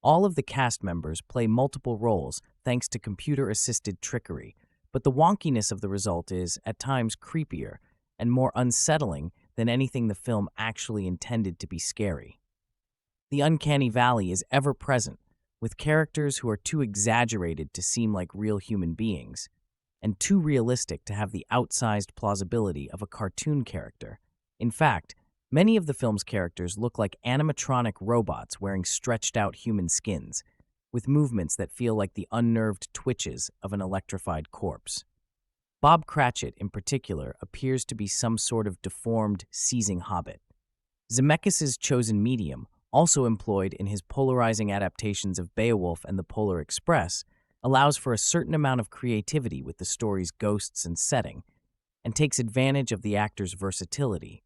All of the cast members play multiple roles thanks to computer-assisted trickery, but the wonkiness of the result is, at times, creepier and more unsettling than anything the film actually intended to be scary. The uncanny valley is ever present, with characters who are too exaggerated to seem like real human beings, and too realistic to have the outsized plausibility of a cartoon character. In fact, many of the film's characters look like animatronic robots wearing stretched-out human skins, with movements that feel like the unnerved twitches of an electrified corpse. Bob Cratchit, in particular, appears to be some sort of deformed, seizing hobbit. Zemeckis' chosen medium, also employed in his polarizing adaptations of Beowulf and the Polar Express, allows for a certain amount of creativity with the story's ghosts and setting, and takes advantage of the actor's versatility.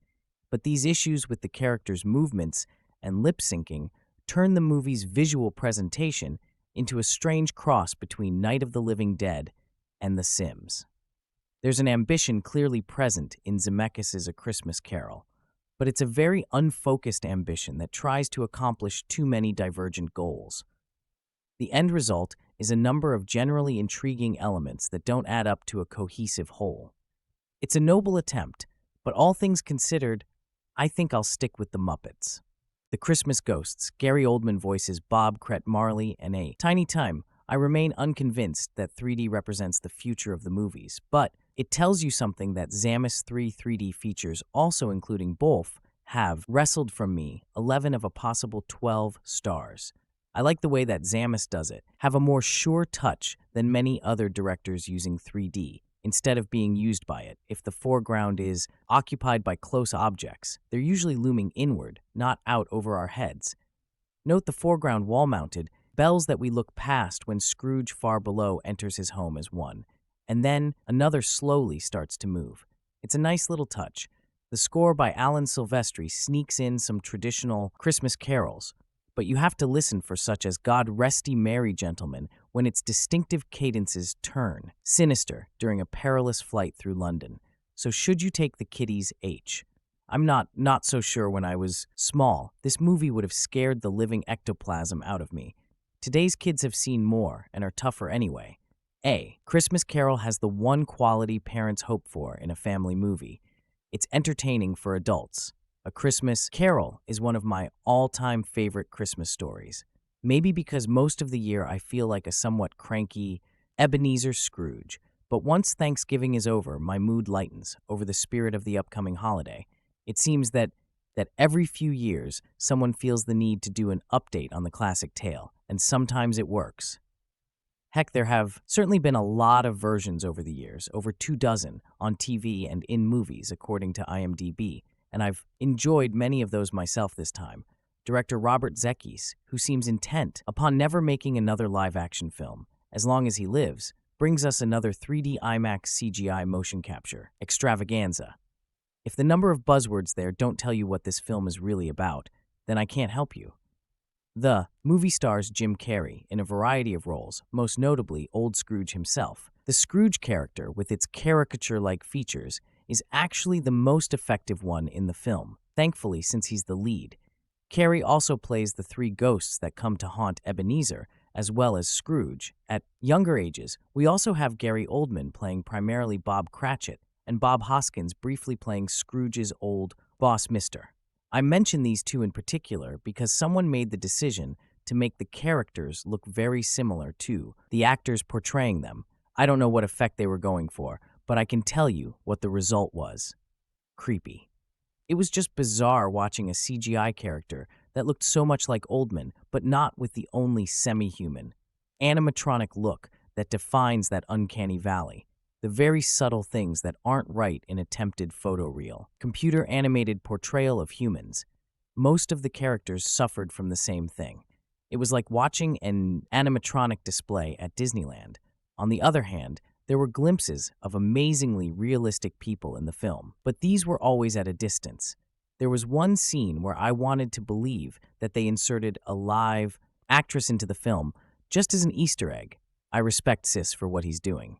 But these issues with the characters' movements and lip-syncing turn the movie's visual presentation into a strange cross between Night of the Living Dead and The Sims. There's an ambition clearly present in Zemeckis' A Christmas Carol, but it's a very unfocused ambition that tries to accomplish too many divergent goals. The end result is a number of generally intriguing elements that don't add up to a cohesive whole. It's a noble attempt, but all things considered, I think I'll stick with The Muppets. The Christmas Ghosts, Gary Oldman voices Bob Cret Marley, and a tiny time, I remain unconvinced that 3D represents the future of the movies, but it tells you something that Zamis 3 3D features, also including both, have wrestled from me 11 of a possible 12 stars. I like the way that Zamis does it, have a more sure touch than many other directors using 3D. Instead of being used by it, if the foreground is occupied by close objects, they're usually looming inward, not out over our heads. Note the foreground wall-mounted bells that we look past when Scrooge far below enters his home as one, and then another slowly starts to move. It's a nice little touch. The score by Alan Silvestri sneaks in some traditional Christmas carols, but you have to listen for such as God Rest Ye Merry Gentlemen when its distinctive cadences turn sinister during a perilous flight through London. So should you take the kiddies H? I'm not so sure. When I was small, this movie would have scared the living ectoplasm out of me. Today's kids have seen more and are tougher anyway. A. Christmas Carol has the one quality parents hope for in a family movie. It's entertaining for adults. A Christmas Carol is one of my all-time favorite Christmas stories. Maybe because most of the year I feel like a somewhat cranky Ebenezer Scrooge, but once Thanksgiving is over, my mood lightens over the spirit of the upcoming holiday. It seems that every few years, someone feels the need to do an update on the classic tale, and sometimes it works. Heck, there have certainly been a lot of versions over the years, over 24 on TV and in movies, according to IMDb, and I've enjoyed many of those myself this time. Director Robert Zemeckis, who seems intent upon never making another live-action film, as long as he lives, brings us another 3D IMAX CGI motion capture extravaganza. If the number of buzzwords there don't tell you what this film is really about, then I can't help you. The movie stars Jim Carrey in a variety of roles, most notably Old Scrooge himself. The Scrooge character, with its caricature-like features, is actually the most effective one in the film, thankfully, since he's the lead. Carrey also plays the three ghosts that come to haunt Ebenezer, as well as Scrooge. At younger ages, we also have Gary Oldman playing primarily Bob Cratchit, and Bob Hoskins briefly playing Scrooge's old boss, Mr. I mention these two in particular because someone made the decision to make the characters look very similar to the actors portraying them. I don't know what effect they were going for, but I can tell you what the result was. Creepy. It was just bizarre watching a CGI character that looked so much like Oldman, but not with the only semi-human, animatronic look that defines that uncanny valley. The very subtle things that aren't right in attempted photoreal, computer-animated portrayal of humans. Most of the characters suffered from the same thing. It was like watching an animatronic display at Disneyland. On the other hand, there were glimpses of amazingly realistic people in the film, but these were always at a distance. There was one scene where I wanted to believe that they inserted a live actress into the film just as an Easter egg. I respect Sis for what he's doing.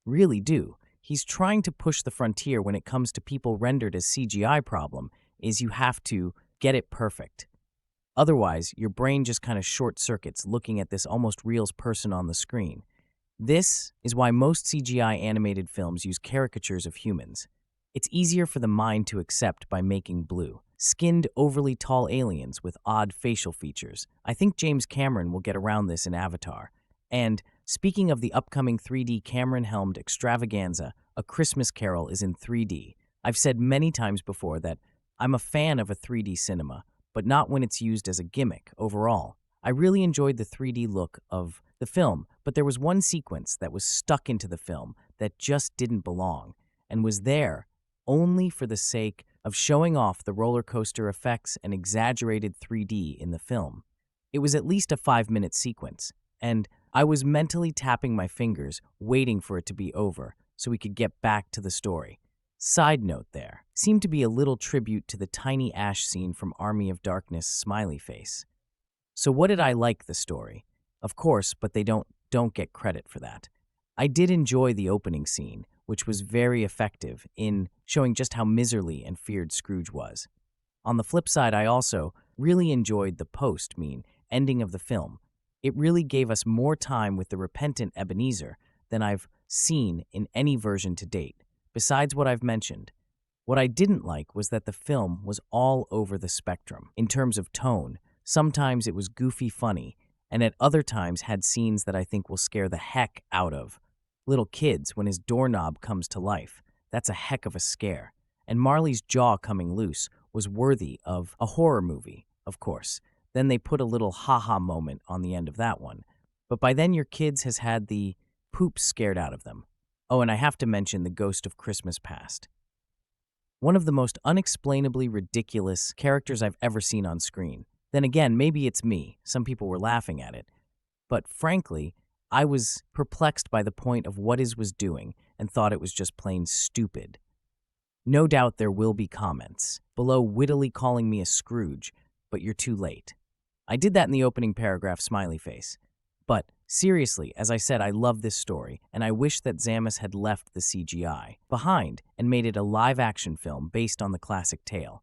Really do. He's trying to push the frontier when it comes to people rendered as CGI problem, is you have to get it perfect. Otherwise, your brain just kind of short circuits looking at this almost real person on the screen. This is why most CGI animated films use caricatures of humans. It's easier for the mind to accept by making blue, skinned, overly tall aliens with odd facial features. I think James Cameron will get around this in Avatar. And speaking of the upcoming 3D Cameron-helmed extravaganza, A Christmas Carol is in 3D. I've said many times before that I'm a fan of a 3D cinema, but not when it's used as a gimmick overall. I really enjoyed the 3D look of the film, but there was one sequence that was stuck into the film that just didn't belong and was there only for the sake of showing off the roller coaster effects and exaggerated 3D in the film. It was at least a 5-minute sequence, and I was mentally tapping my fingers, waiting for it to be over so we could get back to the story. Side note there, seemed to be a little tribute to the tiny ash scene from Army of Darkness smiley face. So what did I like the story? Of course, but they don't get credit for that. I did enjoy the opening scene, which was very effective in showing just how miserly and feared Scrooge was. On the flip side, I also really enjoyed the ending of the film. It really gave us more time with the repentant Ebenezer than I've seen in any version to date. Besides what I've mentioned, what I didn't like was that the film was all over the spectrum in terms of tone. Sometimes it was goofy funny, and at other times had scenes that I think will scare the heck out of little kids when his doorknob comes to life. That's a heck of a scare. And Marley's jaw coming loose was worthy of a horror movie, of course. Then they put a little ha-ha moment on the end of that one. But by then your kids has had the poop scared out of them. Oh, and I have to mention the Ghost of Christmas Past. One of the most unexplainably ridiculous characters I've ever seen on screen. Then again, maybe it's me. Some people were laughing at it. But frankly, I was perplexed by the point of what Iz was doing and thought it was just plain stupid. No doubt there will be comments below wittily calling me a Scrooge, but you're too late. I did that in the opening paragraph smiley face. But seriously, as I said, I love this story, and I wish that Zemeckis had left the CGI behind and made it a live-action film based on the classic tale.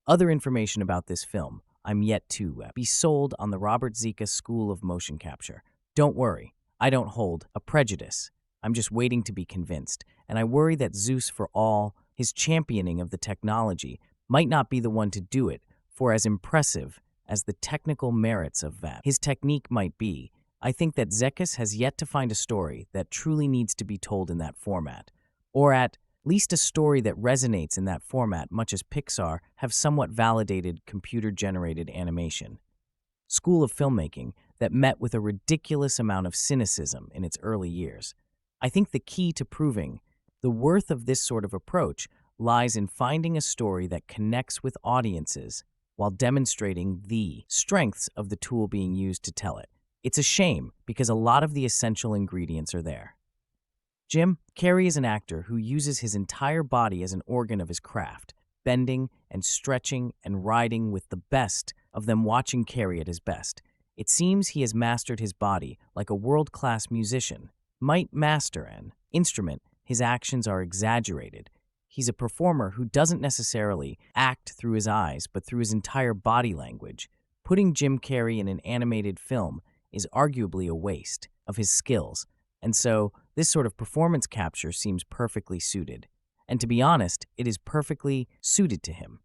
Other information about this film, I'm yet to be sold on the Robert Zemeckis School of Motion Capture. Don't worry, I don't hold a prejudice. I'm just waiting to be convinced, and I worry that Zeus, for all his championing of the technology, might not be the one to do it, for as impressive as the technical merits of that his technique might be, I think that Zemeckis has yet to find a story that truly needs to be told in that format, or at least a story that resonates in that format, much as Pixar have somewhat validated computer-generated animation. School of filmmaking that met with a ridiculous amount of cynicism in its early years. I think the key to proving the worth of this sort of approach lies in finding a story that connects with audiences while demonstrating the strengths of the tool being used to tell it. It's a shame because a lot of the essential ingredients are there. Jim Carrey is an actor who uses his entire body as an organ of his craft, bending and stretching and riding with the best of them watching Carrey at his best. It seems he has mastered his body like a world-class musician might master an instrument. His actions are exaggerated. He's a performer who doesn't necessarily act through his eyes, but through his entire body language. Putting Jim Carrey in an animated film is arguably a waste of his skills, and so this sort of performance capture seems perfectly suited. And to be honest, it is perfectly suited to him.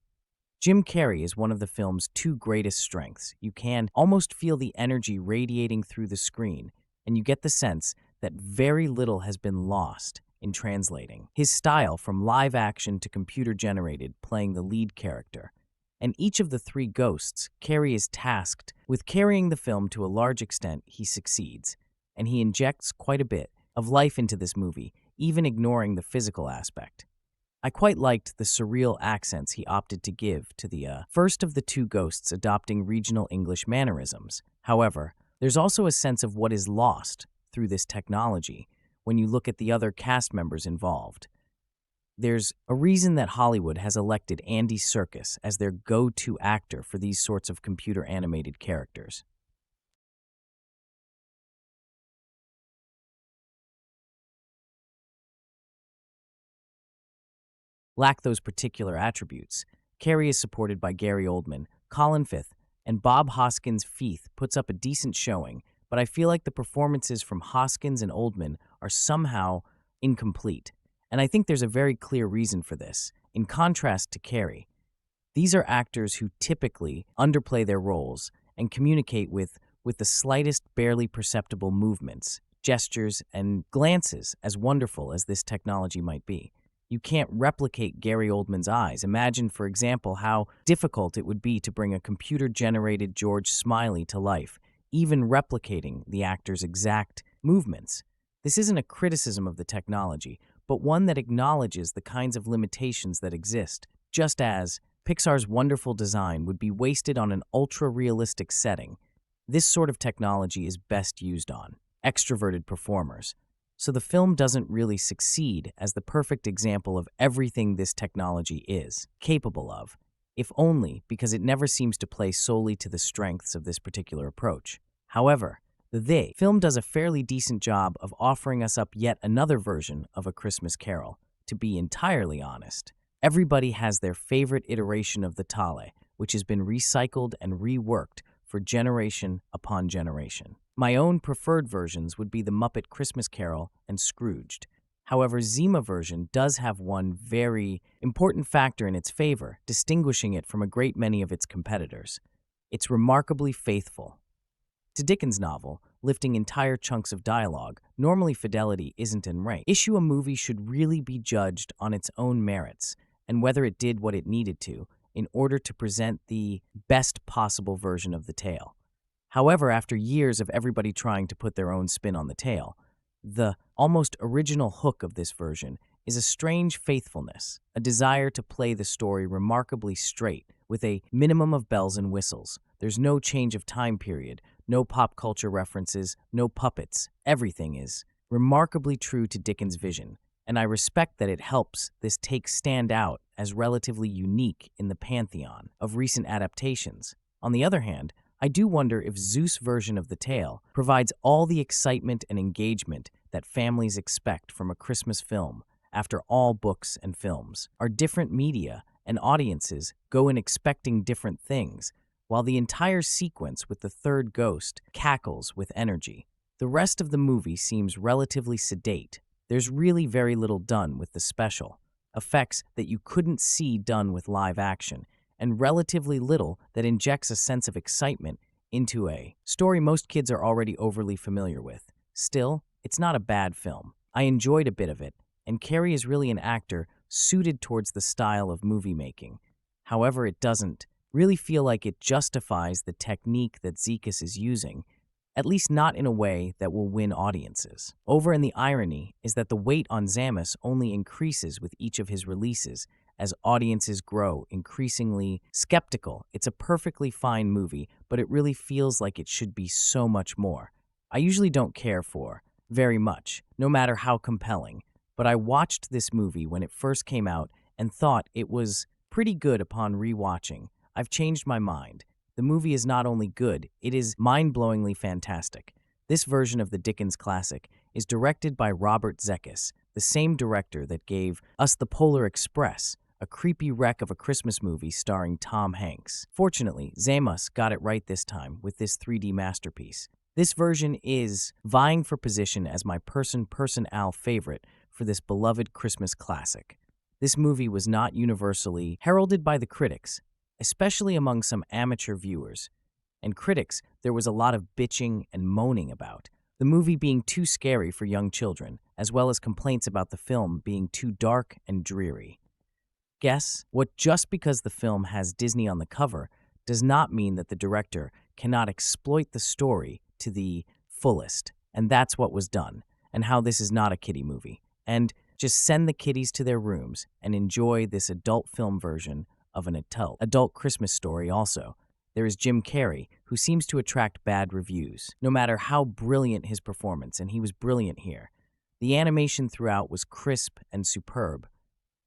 Jim Carrey is one of the film's two greatest strengths. You can almost feel the energy radiating through the screen, and you get the sense that very little has been lost in translating his style from live action to computer-generated, playing the lead character. And each of the three ghosts, Carrey is tasked with carrying the film to a large extent. He succeeds, and he injects quite a bit of life into this movie, even ignoring the physical aspect. I quite liked the surreal accents he opted to give to the first of the two ghosts adopting regional English mannerisms. However, there's also a sense of what is lost through this technology when you look at the other cast members involved. There's a reason that Hollywood has elected Andy Serkis as their go-to actor for these sorts of computer-animated characters. Lack those particular attributes. Carrey is supported by Gary Oldman, Colin Firth, and Bob Hoskins' Feith puts up a decent showing, but I feel like the performances from Hoskins and Oldman are somehow incomplete. And I think there's a very clear reason for this. In contrast to Carrey, these are actors who typically underplay their roles and communicate with the slightest, barely perceptible movements, gestures, and glances, as wonderful as this technology might be. You can't replicate Gary Oldman's eyes. Imagine, for example, how difficult it would be to bring a computer-generated George Smiley to life, even replicating the actor's exact movements. This isn't a criticism of the technology, but one that acknowledges the kinds of limitations that exist, just as Pixar's wonderful design would be wasted on an ultra-realistic setting. This sort of technology is best used on extroverted performers. So the film doesn't really succeed as the perfect example of everything this technology is capable of, if only because it never seems to play solely to the strengths of this particular approach. However, the film does a fairly decent job of offering us up yet another version of A Christmas Carol. To be entirely honest, everybody has their favorite iteration of the Tale, which has been recycled and reworked for generation upon generation. My own preferred versions would be The Muppet Christmas Carol and Scrooged. However, Zima version does have one very important factor in its favor, distinguishing it from a great many of its competitors. It's remarkably faithful to Dickens' novel, lifting entire chunks of dialogue. Normally, fidelity isn't in rank. A movie should really be judged on its own merits and whether it did what it needed to in order to present the best possible version of the tale. However, after years of everybody trying to put their own spin on the tale, the almost original hook of this version is a strange faithfulness, a desire to play the story remarkably straight with a minimum of bells and whistles. There's no change of time period, no pop culture references, no puppets. Everything is remarkably true to Dickens' vision, and I respect that it helps this take stand out as relatively unique in the pantheon of recent adaptations. On the other hand, I do wonder if Zeus' version of the tale provides all the excitement and engagement that families expect from a Christmas film. After all, books and films are different media, and audiences go in expecting different things, while the entire sequence with the third ghost cackles with energy. The rest of the movie seems relatively sedate. There's really very little done with the special effects that you couldn't see done with live action, and relatively little that injects a sense of excitement into a story most kids are already overly familiar with. Still, it's not a bad film. I enjoyed a bit of it, and Carrey is really an actor suited towards the style of movie making. However, it doesn't really feel like it justifies the technique that Zemeckis is using, at least not in a way that will win audiences. And the irony is that the weight on Zemeckis only increases with each of his releases, as audiences grow increasingly skeptical. It's a perfectly fine movie, but it really feels like it should be so much more. I usually don't care for very much, no matter how compelling, but I watched this movie when it first came out and thought it was pretty good upon rewatching. I've changed my mind. The movie is not only good, it is mind-blowingly fantastic. This version of the Dickens classic is directed by Robert Zemeckis, the same director that gave us The Polar Express, a creepy wreck of a Christmas movie starring Tom Hanks. Fortunately, Zemeckis got it right this time with this 3D masterpiece. This version is vying for position as my personal favorite for this beloved Christmas classic. This movie was not universally heralded by the critics, especially among some amateur viewers. And critics, there was a lot of bitching and moaning about the movie being too scary for young children, as well as complaints about the film being too dark and dreary. Guess what? Just because the film has Disney on the cover does not mean that the director cannot exploit the story to the fullest. And that's what was done, and how this is not a kiddie movie. And just send the kiddies to their rooms and enjoy this adult film version of an adult Christmas story also. There is Jim Carrey, who seems to attract bad reviews, no matter how brilliant his performance, and he was brilliant here. The animation throughout was crisp and superb.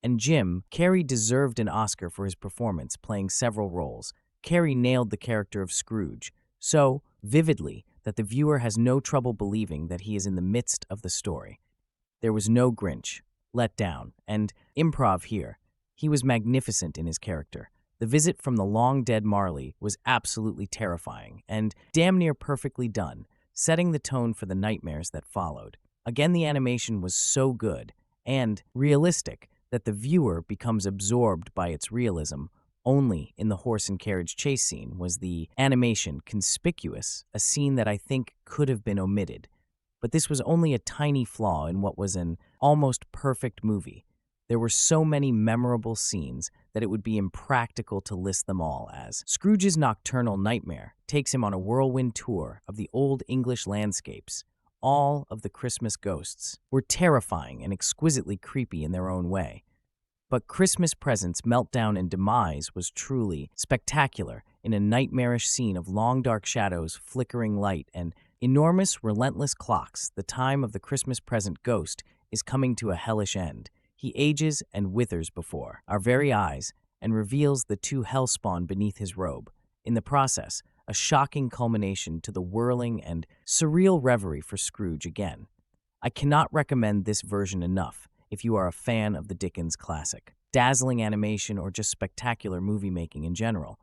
And Jim Carrey deserved an Oscar for his performance, playing several roles. Carrey nailed the character of Scrooge so vividly that the viewer has no trouble believing that he is in the midst of the story. There was no Grinch, let down, and improv here. He was magnificent in his character. The visit from the long-dead Marley was absolutely terrifying and damn near perfectly done, setting the tone for the nightmares that followed. Again, the animation was so good and realistic that the viewer becomes absorbed by its realism. Only in the horse and carriage chase scene was the animation conspicuous, a scene that I think could have been omitted. But this was only a tiny flaw in what was an almost perfect movie. There were so many memorable scenes that it would be impractical to list them all, as Scrooge's nocturnal nightmare takes him on a whirlwind tour of the old English landscapes. All of the Christmas ghosts were terrifying and exquisitely creepy in their own way. But Christmas Present's meltdown and demise was truly spectacular in a nightmarish scene of long dark shadows, flickering light, and enormous, relentless clocks. The time of the Christmas Present ghost is coming to a hellish end. He ages and withers before our very eyes and reveals the two hellspawn beneath his robe. In the process, a shocking culmination to the whirling and surreal reverie for Scrooge again. I cannot recommend this version enough if you are a fan of the Dickens classic. Dazzling animation or just spectacular movie making in general.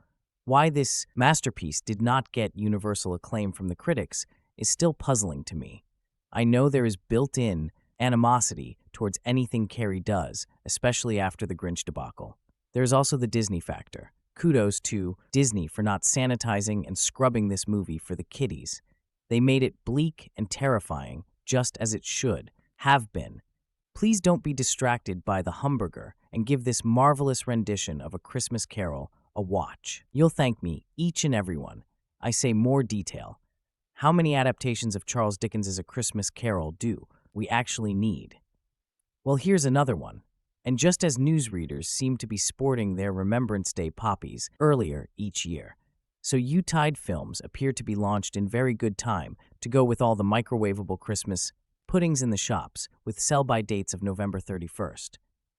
Why this masterpiece did not get universal acclaim from the critics is still puzzling to me. I know there is built-in animosity towards anything Carrey does, especially after the Grinch debacle. There is also the Disney factor. Kudos to Disney for not sanitizing and scrubbing this movie for the kiddies. They made it bleak and terrifying, just as it should have been. Please don't be distracted by the hamburger and give this marvelous rendition of A Christmas Carol a watch. You'll thank me, each and every one. I say more detail. How many adaptations of Charles Dickens' A Christmas Carol do we actually need? Well, here's another one. And just as newsreaders seem to be sporting their Remembrance Day poppies earlier each year, so Yuletide films appear to be launched in very good time to go with all the microwavable Christmas puddings in the shops with sell-by dates of November 31st.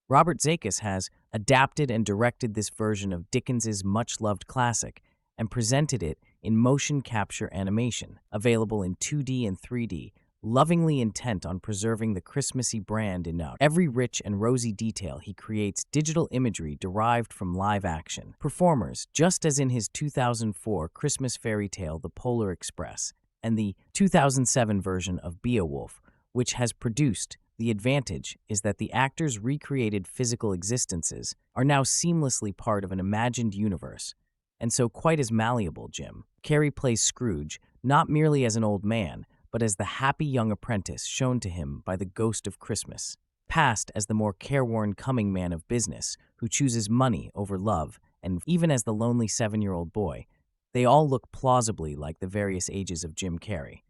Robert Zemeckis has adapted and directed this version of Dickens's much-loved classic and presented it in motion capture animation, available in 2D and 3D, lovingly intent on preserving the Christmassy brand in every rich and rosy detail. He creates digital imagery derived from live action performers, just as in his 2004 Christmas fairy tale The Polar Express and the 2007 version of Beowulf, which has produced. The advantage is that the actors' recreated physical existences are now seamlessly part of an imagined universe, and so quite as malleable. Jim Carrey plays Scrooge not merely as an old man, but as the happy young apprentice shown to him by the ghost of Christmas, past as the more careworn coming man of business who chooses money over love, and even as the lonely 7-year-old boy. They all look plausibly like the various ages of Jim Carrey.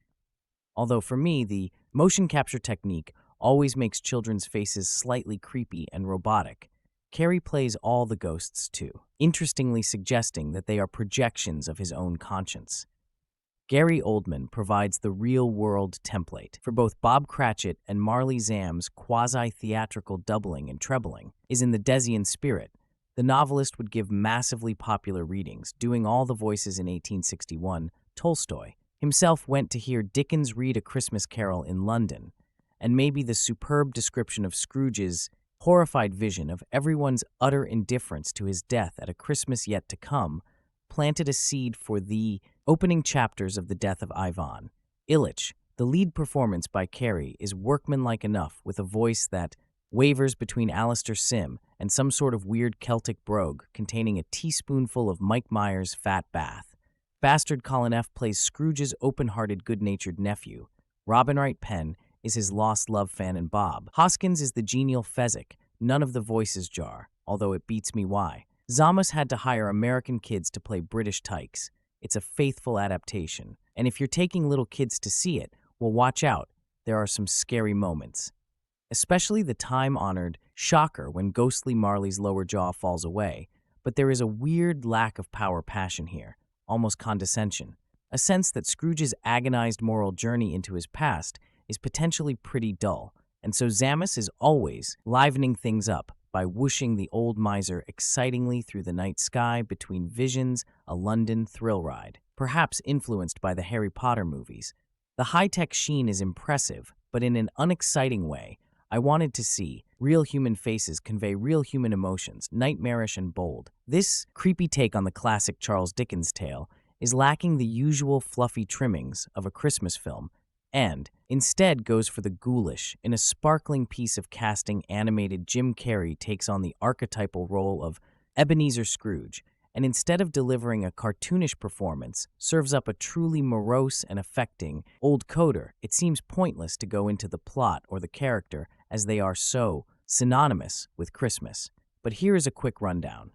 Although for me, the motion capture technique always makes children's faces slightly creepy and robotic, Carrey plays all the ghosts too, interestingly suggesting that they are projections of his own conscience. Gary Oldman provides the real-world template for both Bob Cratchit and Marley Zam's quasi-theatrical doubling and trebling is in the Desian spirit. The novelist would give massively popular readings, doing all the voices in 1861. Tolstoy himself went to hear Dickens read A Christmas Carol in London, and maybe the superb description of Scrooge's horrified vision of everyone's utter indifference to his death at a Christmas yet to come planted a seed for the opening chapters of The Death of Ivan Illich. The lead performance by Carrey is workmanlike enough, with a voice that wavers between Alistair Sim and some sort of weird Celtic brogue containing a teaspoonful of Mike Myers' fat bath. Bastard Colin F. plays Scrooge's open-hearted, good-natured nephew. Robin Wright Penn is his lost love fan, and Bob Hoskins is the genial Fezzik. None of the voices jar, although it beats me why. Zemeckis had to hire American kids to play British tykes. It's a faithful adaptation. And if you're taking little kids to see it, well, watch out. There are some scary moments. Especially the time-honored shocker when ghostly Marley's lower jaw falls away. But there is a weird lack of power passion here, almost condescension. A sense that Scrooge's agonized moral journey into his past is potentially pretty dull. And so Zemeckis is always livening things up by whooshing the old miser excitingly through the night sky between visions, a London thrill ride, perhaps influenced by the Harry Potter movies. The high-tech sheen is impressive, but in an unexciting way. I wanted to see real human faces convey real human emotions, nightmarish and bold. This creepy take on the classic Charles Dickens tale is lacking the usual fluffy trimmings of a Christmas film, and instead goes for the ghoulish. In a sparkling piece of casting, animated Jim Carrey takes on the archetypal role of Ebenezer Scrooge, and instead of delivering a cartoonish performance, serves up a truly morose and affecting old coder. It seems pointless to go into the plot or the character, as they are so synonymous with Christmas. But here is a quick rundown.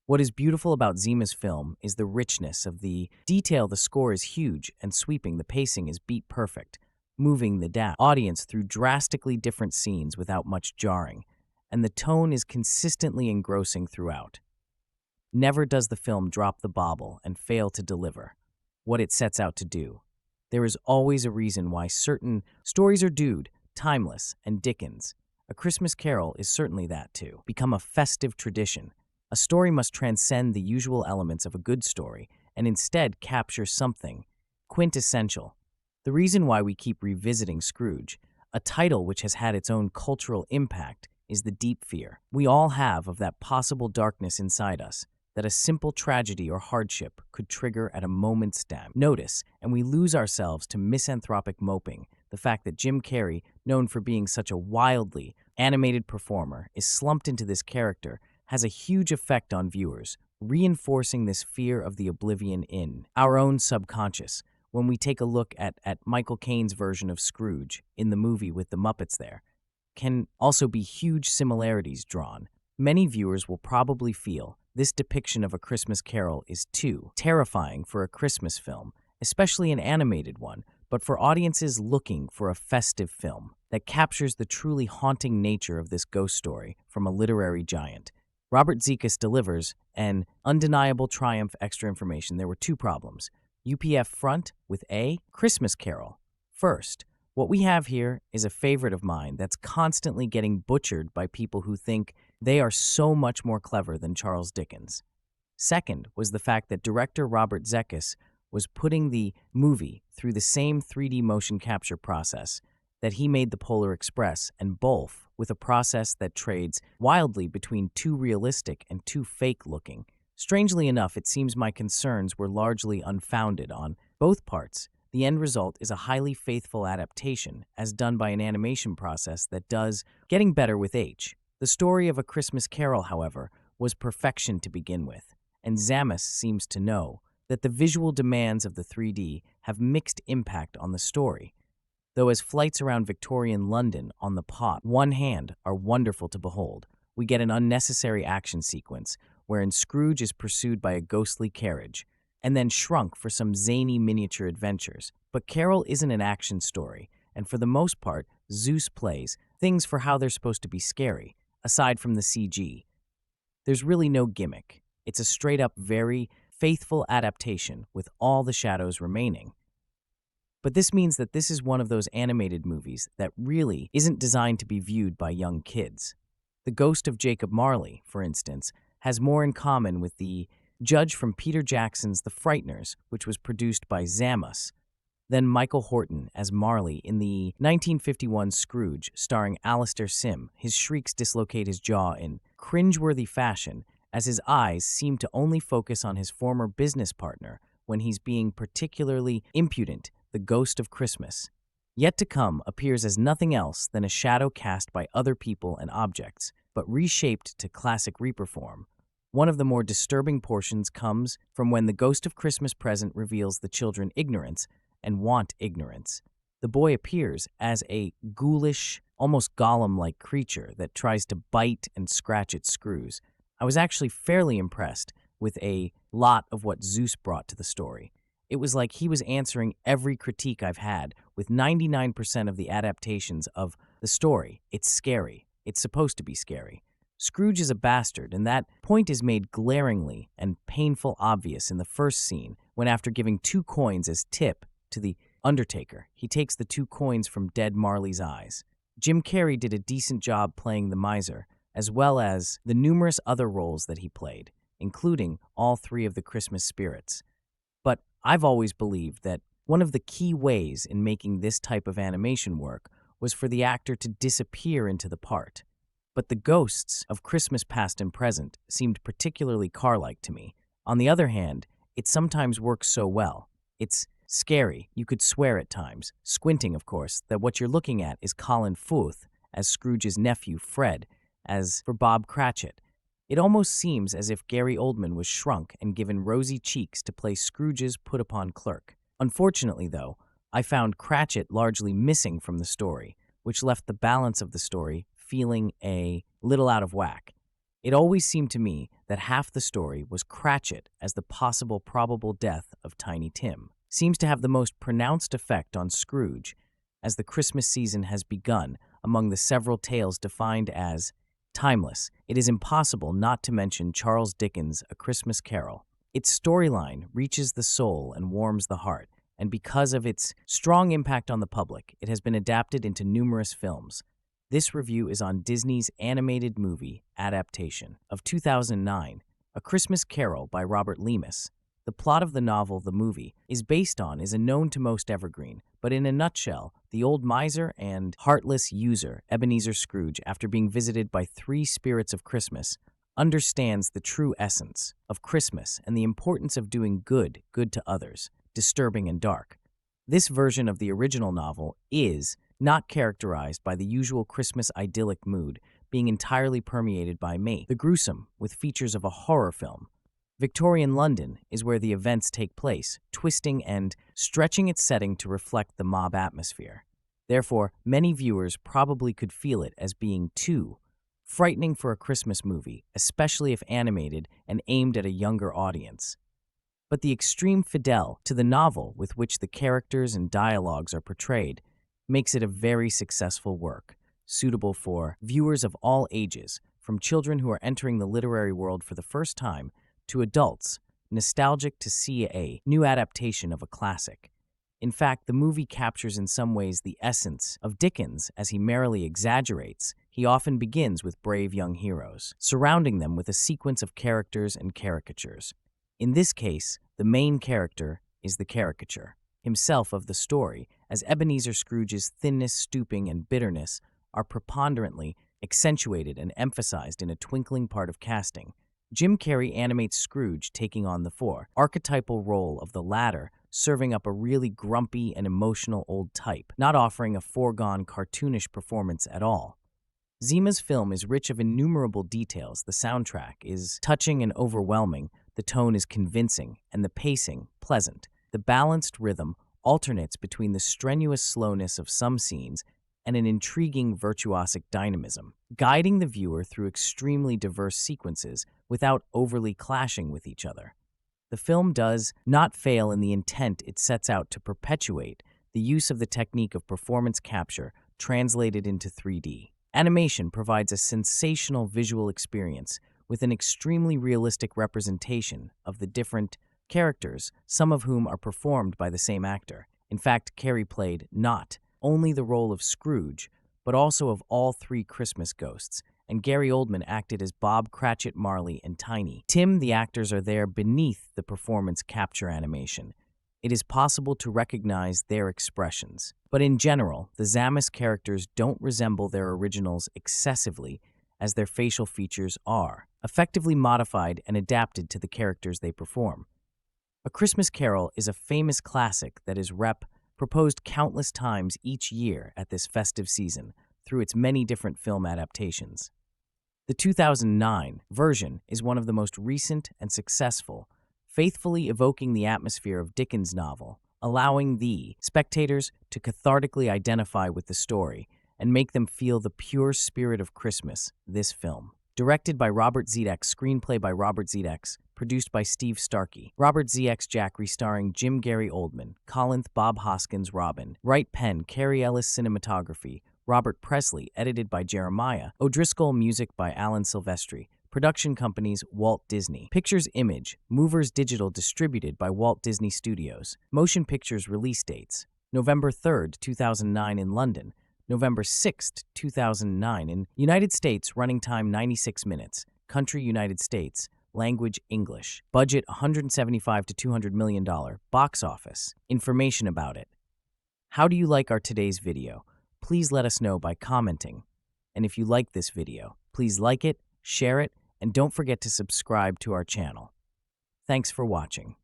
What is beautiful about Zima's film is the richness of the detail. The score is huge and sweeping. The pacing is beat perfect, moving the audience through drastically different scenes without much jarring, and the tone is consistently engrossing throughout. Never does the film drop the bauble and fail to deliver what it sets out to do. There is always a reason why certain stories are dude, timeless, and Dickens. A Christmas Carol is certainly that too. Become a festive tradition. A story must transcend the usual elements of a good story and instead capture something quintessential. The reason why we keep revisiting Scrooge, a title which has had its own cultural impact, is the deep fear we all have of that possible darkness inside us, that a simple tragedy or hardship could trigger at a moment's notice, and we lose ourselves to misanthropic moping. The fact that Jim Carrey, known for being such a wildly animated performer, is slumped into this character has a huge effect on viewers, reinforcing this fear of the oblivion in our own subconscious. When we take a look at Michael Caine's version of Scrooge in the movie with the Muppets, there can also be huge similarities drawn. Many viewers will probably feel this depiction of A Christmas Carol is too terrifying for a Christmas film, especially an animated one, but for audiences looking for a festive film that captures the truly haunting nature of this ghost story from a literary giant, Robert Zemeckis delivers an undeniable triumph. Extra information. There were two problems. UPF front with A Christmas Carol. First, what we have here is a favorite of mine that's constantly getting butchered by people who think they are so much more clever than Charles Dickens. Second was the fact that director Robert Zemeckis was putting the movie through the same 3D motion capture process that he made the Polar Express, and both with a process that trades wildly between too realistic and too fake-looking. Strangely enough, it seems my concerns were largely unfounded on both parts. The end result is a highly faithful adaptation, as done by an animation process that does getting better with age. The story of A Christmas Carol, however, was perfection to begin with, and Zemeckis seems to know that the visual demands of the 3D have mixed impact on the story. Though as flights around Victorian London on the one hand are wonderful to behold, we get an unnecessary action sequence wherein Scrooge is pursued by a ghostly carriage, and then shrunk for some zany miniature adventures. But Carol isn't an action story, and for the most part, Zeus plays things for how they're supposed to be scary. Aside from the CG, there's really no gimmick. It's a straight-up, very faithful adaptation with all the shadows remaining. But this means that this is one of those animated movies that really isn't designed to be viewed by young kids. The ghost of Jacob Marley, for instance, has more in common with the judge from Peter Jackson's The Frighteners, which was produced by Zemeckis, than Michael Horton as Marley in the 1951 Scrooge starring Alastair Sim. His shrieks dislocate his jaw in cringeworthy fashion, as his eyes seem to only focus on his former business partner when he's being particularly impudent. The Ghost of Christmas, yet to come, appears as nothing else than a shadow cast by other people and objects, but reshaped to classic Reaper form. One of the more disturbing portions comes from when the Ghost of Christmas Present reveals the children ignorance and want ignorance. The boy appears as a ghoulish, almost golem-like creature that tries to bite and scratch its screws. I was actually fairly impressed with a lot of what Zeus brought to the story. It was like he was answering every critique I've had with 99% of the adaptations of the story. It's scary. It's supposed to be scary. Scrooge is a bastard, and that point is made glaringly and painful obvious in the first scene when, after giving 2 coins as tip to the Undertaker, he takes the 2 coins from dead Marley's eyes. Jim Carrey did a decent job playing the miser, as well as the numerous other roles that he played, including all 3 of the Christmas spirits. But I've always believed that one of the key ways in making this type of animation work was for the actor to disappear into the part. but the ghosts of Christmas past and present seemed particularly car-like to me. On the other hand, it sometimes works so well. It's scary, you could swear at times, squinting, of course, that what you're looking at is Colin Firth as Scrooge's nephew, Fred, as for Bob Cratchit. It almost seems as if Gary Oldman was shrunk and given rosy cheeks to play Scrooge's put-upon clerk. Unfortunately, though, I found Cratchit largely missing from the story, which left the balance of the story feeling a little out of whack. It always seemed to me that half the story was Cratchit as the possible probable death of Tiny Tim. Seems to have the most pronounced effect on Scrooge as the Christmas season has begun among the several tales defined as timeless. It is impossible not to mention Charles Dickens' A Christmas Carol. Its storyline reaches the soul and warms the heart, and because of its strong impact on the public, it has been adapted into numerous films. This review is on Disney's animated movie adaptation of 2009, A Christmas Carol by Robert Lemus. The plot of the novel the movie is based on is a known to most evergreen, but in a nutshell, the old miser and heartless user, Ebenezer Scrooge, after being visited by three spirits of Christmas, understands the true essence of Christmas and the importance of doing good to others, disturbing and dark. This version of the original novel is not characterized by the usual Christmas idyllic mood, being entirely permeated by the gruesome, with features of a horror film. Victorian London is where the events take place, twisting and stretching its setting to reflect the mob atmosphere. Therefore, many viewers probably could feel it as being too frightening for a Christmas movie, especially if animated and aimed at a younger audience. But the extreme fidel to the novel with which the characters and dialogues are portrayed makes it a very successful work, suitable for viewers of all ages, from children who are entering the literary world for the first time to adults nostalgic to see a new adaptation of a classic. In fact, the movie captures in some ways the essence of Dickens as he merrily exaggerates. He often begins with brave young heroes, surrounding them with a sequence of characters and caricatures. In this case, the main character is the caricature himself of the story, as Ebenezer Scrooge's thinness, stooping, and bitterness are preponderantly accentuated and emphasized in a twinkling part of casting. Jim Carrey animates Scrooge taking on the archetypal role of the latter, serving up a really grumpy and emotional old type, not offering a foregone cartoonish performance at all. Zima's film is rich of innumerable details. The soundtrack is touching and overwhelming, the tone is convincing, and the pacing pleasant. The balanced rhythm alternates between the strenuous slowness of some scenes and an intriguing virtuosic dynamism, guiding the viewer through extremely diverse sequences without overly clashing with each other. The film does not fail in the intent it sets out to perpetuate, the use of the technique of performance capture translated into 3D. Animation provides a sensational visual experience with an extremely realistic representation of the different characters, some of whom are performed by the same actor. In fact, Carrey played not only the role of Scrooge, but also of all three Christmas ghosts, and Gary Oldman acted as Bob Cratchit, Marley, and Tiny Tim. The actors are there beneath the performance capture animation. It is possible to recognize their expressions. But in general, the Zemeckis characters don't resemble their originals excessively, as their facial features are effectively modified and adapted to the characters they perform. A Christmas Carol is a famous classic that is proposed countless times each year at this festive season through its many different film adaptations. The 2009 version is one of the most recent and successful, faithfully evoking the atmosphere of Dickens' novel, allowing the spectators to cathartically identify with the story and make them feel the pure spirit of Christmas. This film, directed by Robert Zemeckis, screenplay by Robert Zemeckis, produced by Steve Starkey, Robert Zemeckis, Jack, starring Jim, Gary Oldman, Colin Firth, Bob Hoskins, Robin, Wright Penn, Carey Ellis, cinematography, Robert Presley, edited by Jeremiah O'Driscoll, music by Alan Silvestri, production companies Walt Disney Pictures, ImageMovers Digital, distributed by Walt Disney Studios. Motion Pictures release dates: November 3, 2009 in London, November 6, 2009 in United States, running time 96 minutes, country United States, language English, budget $175 to $200 million, box office. Information about it. How do you like our today's video? Please let us know by commenting. And if you like this video, Please like it, share it, and don't forget to subscribe to our channel. Thanks for watching.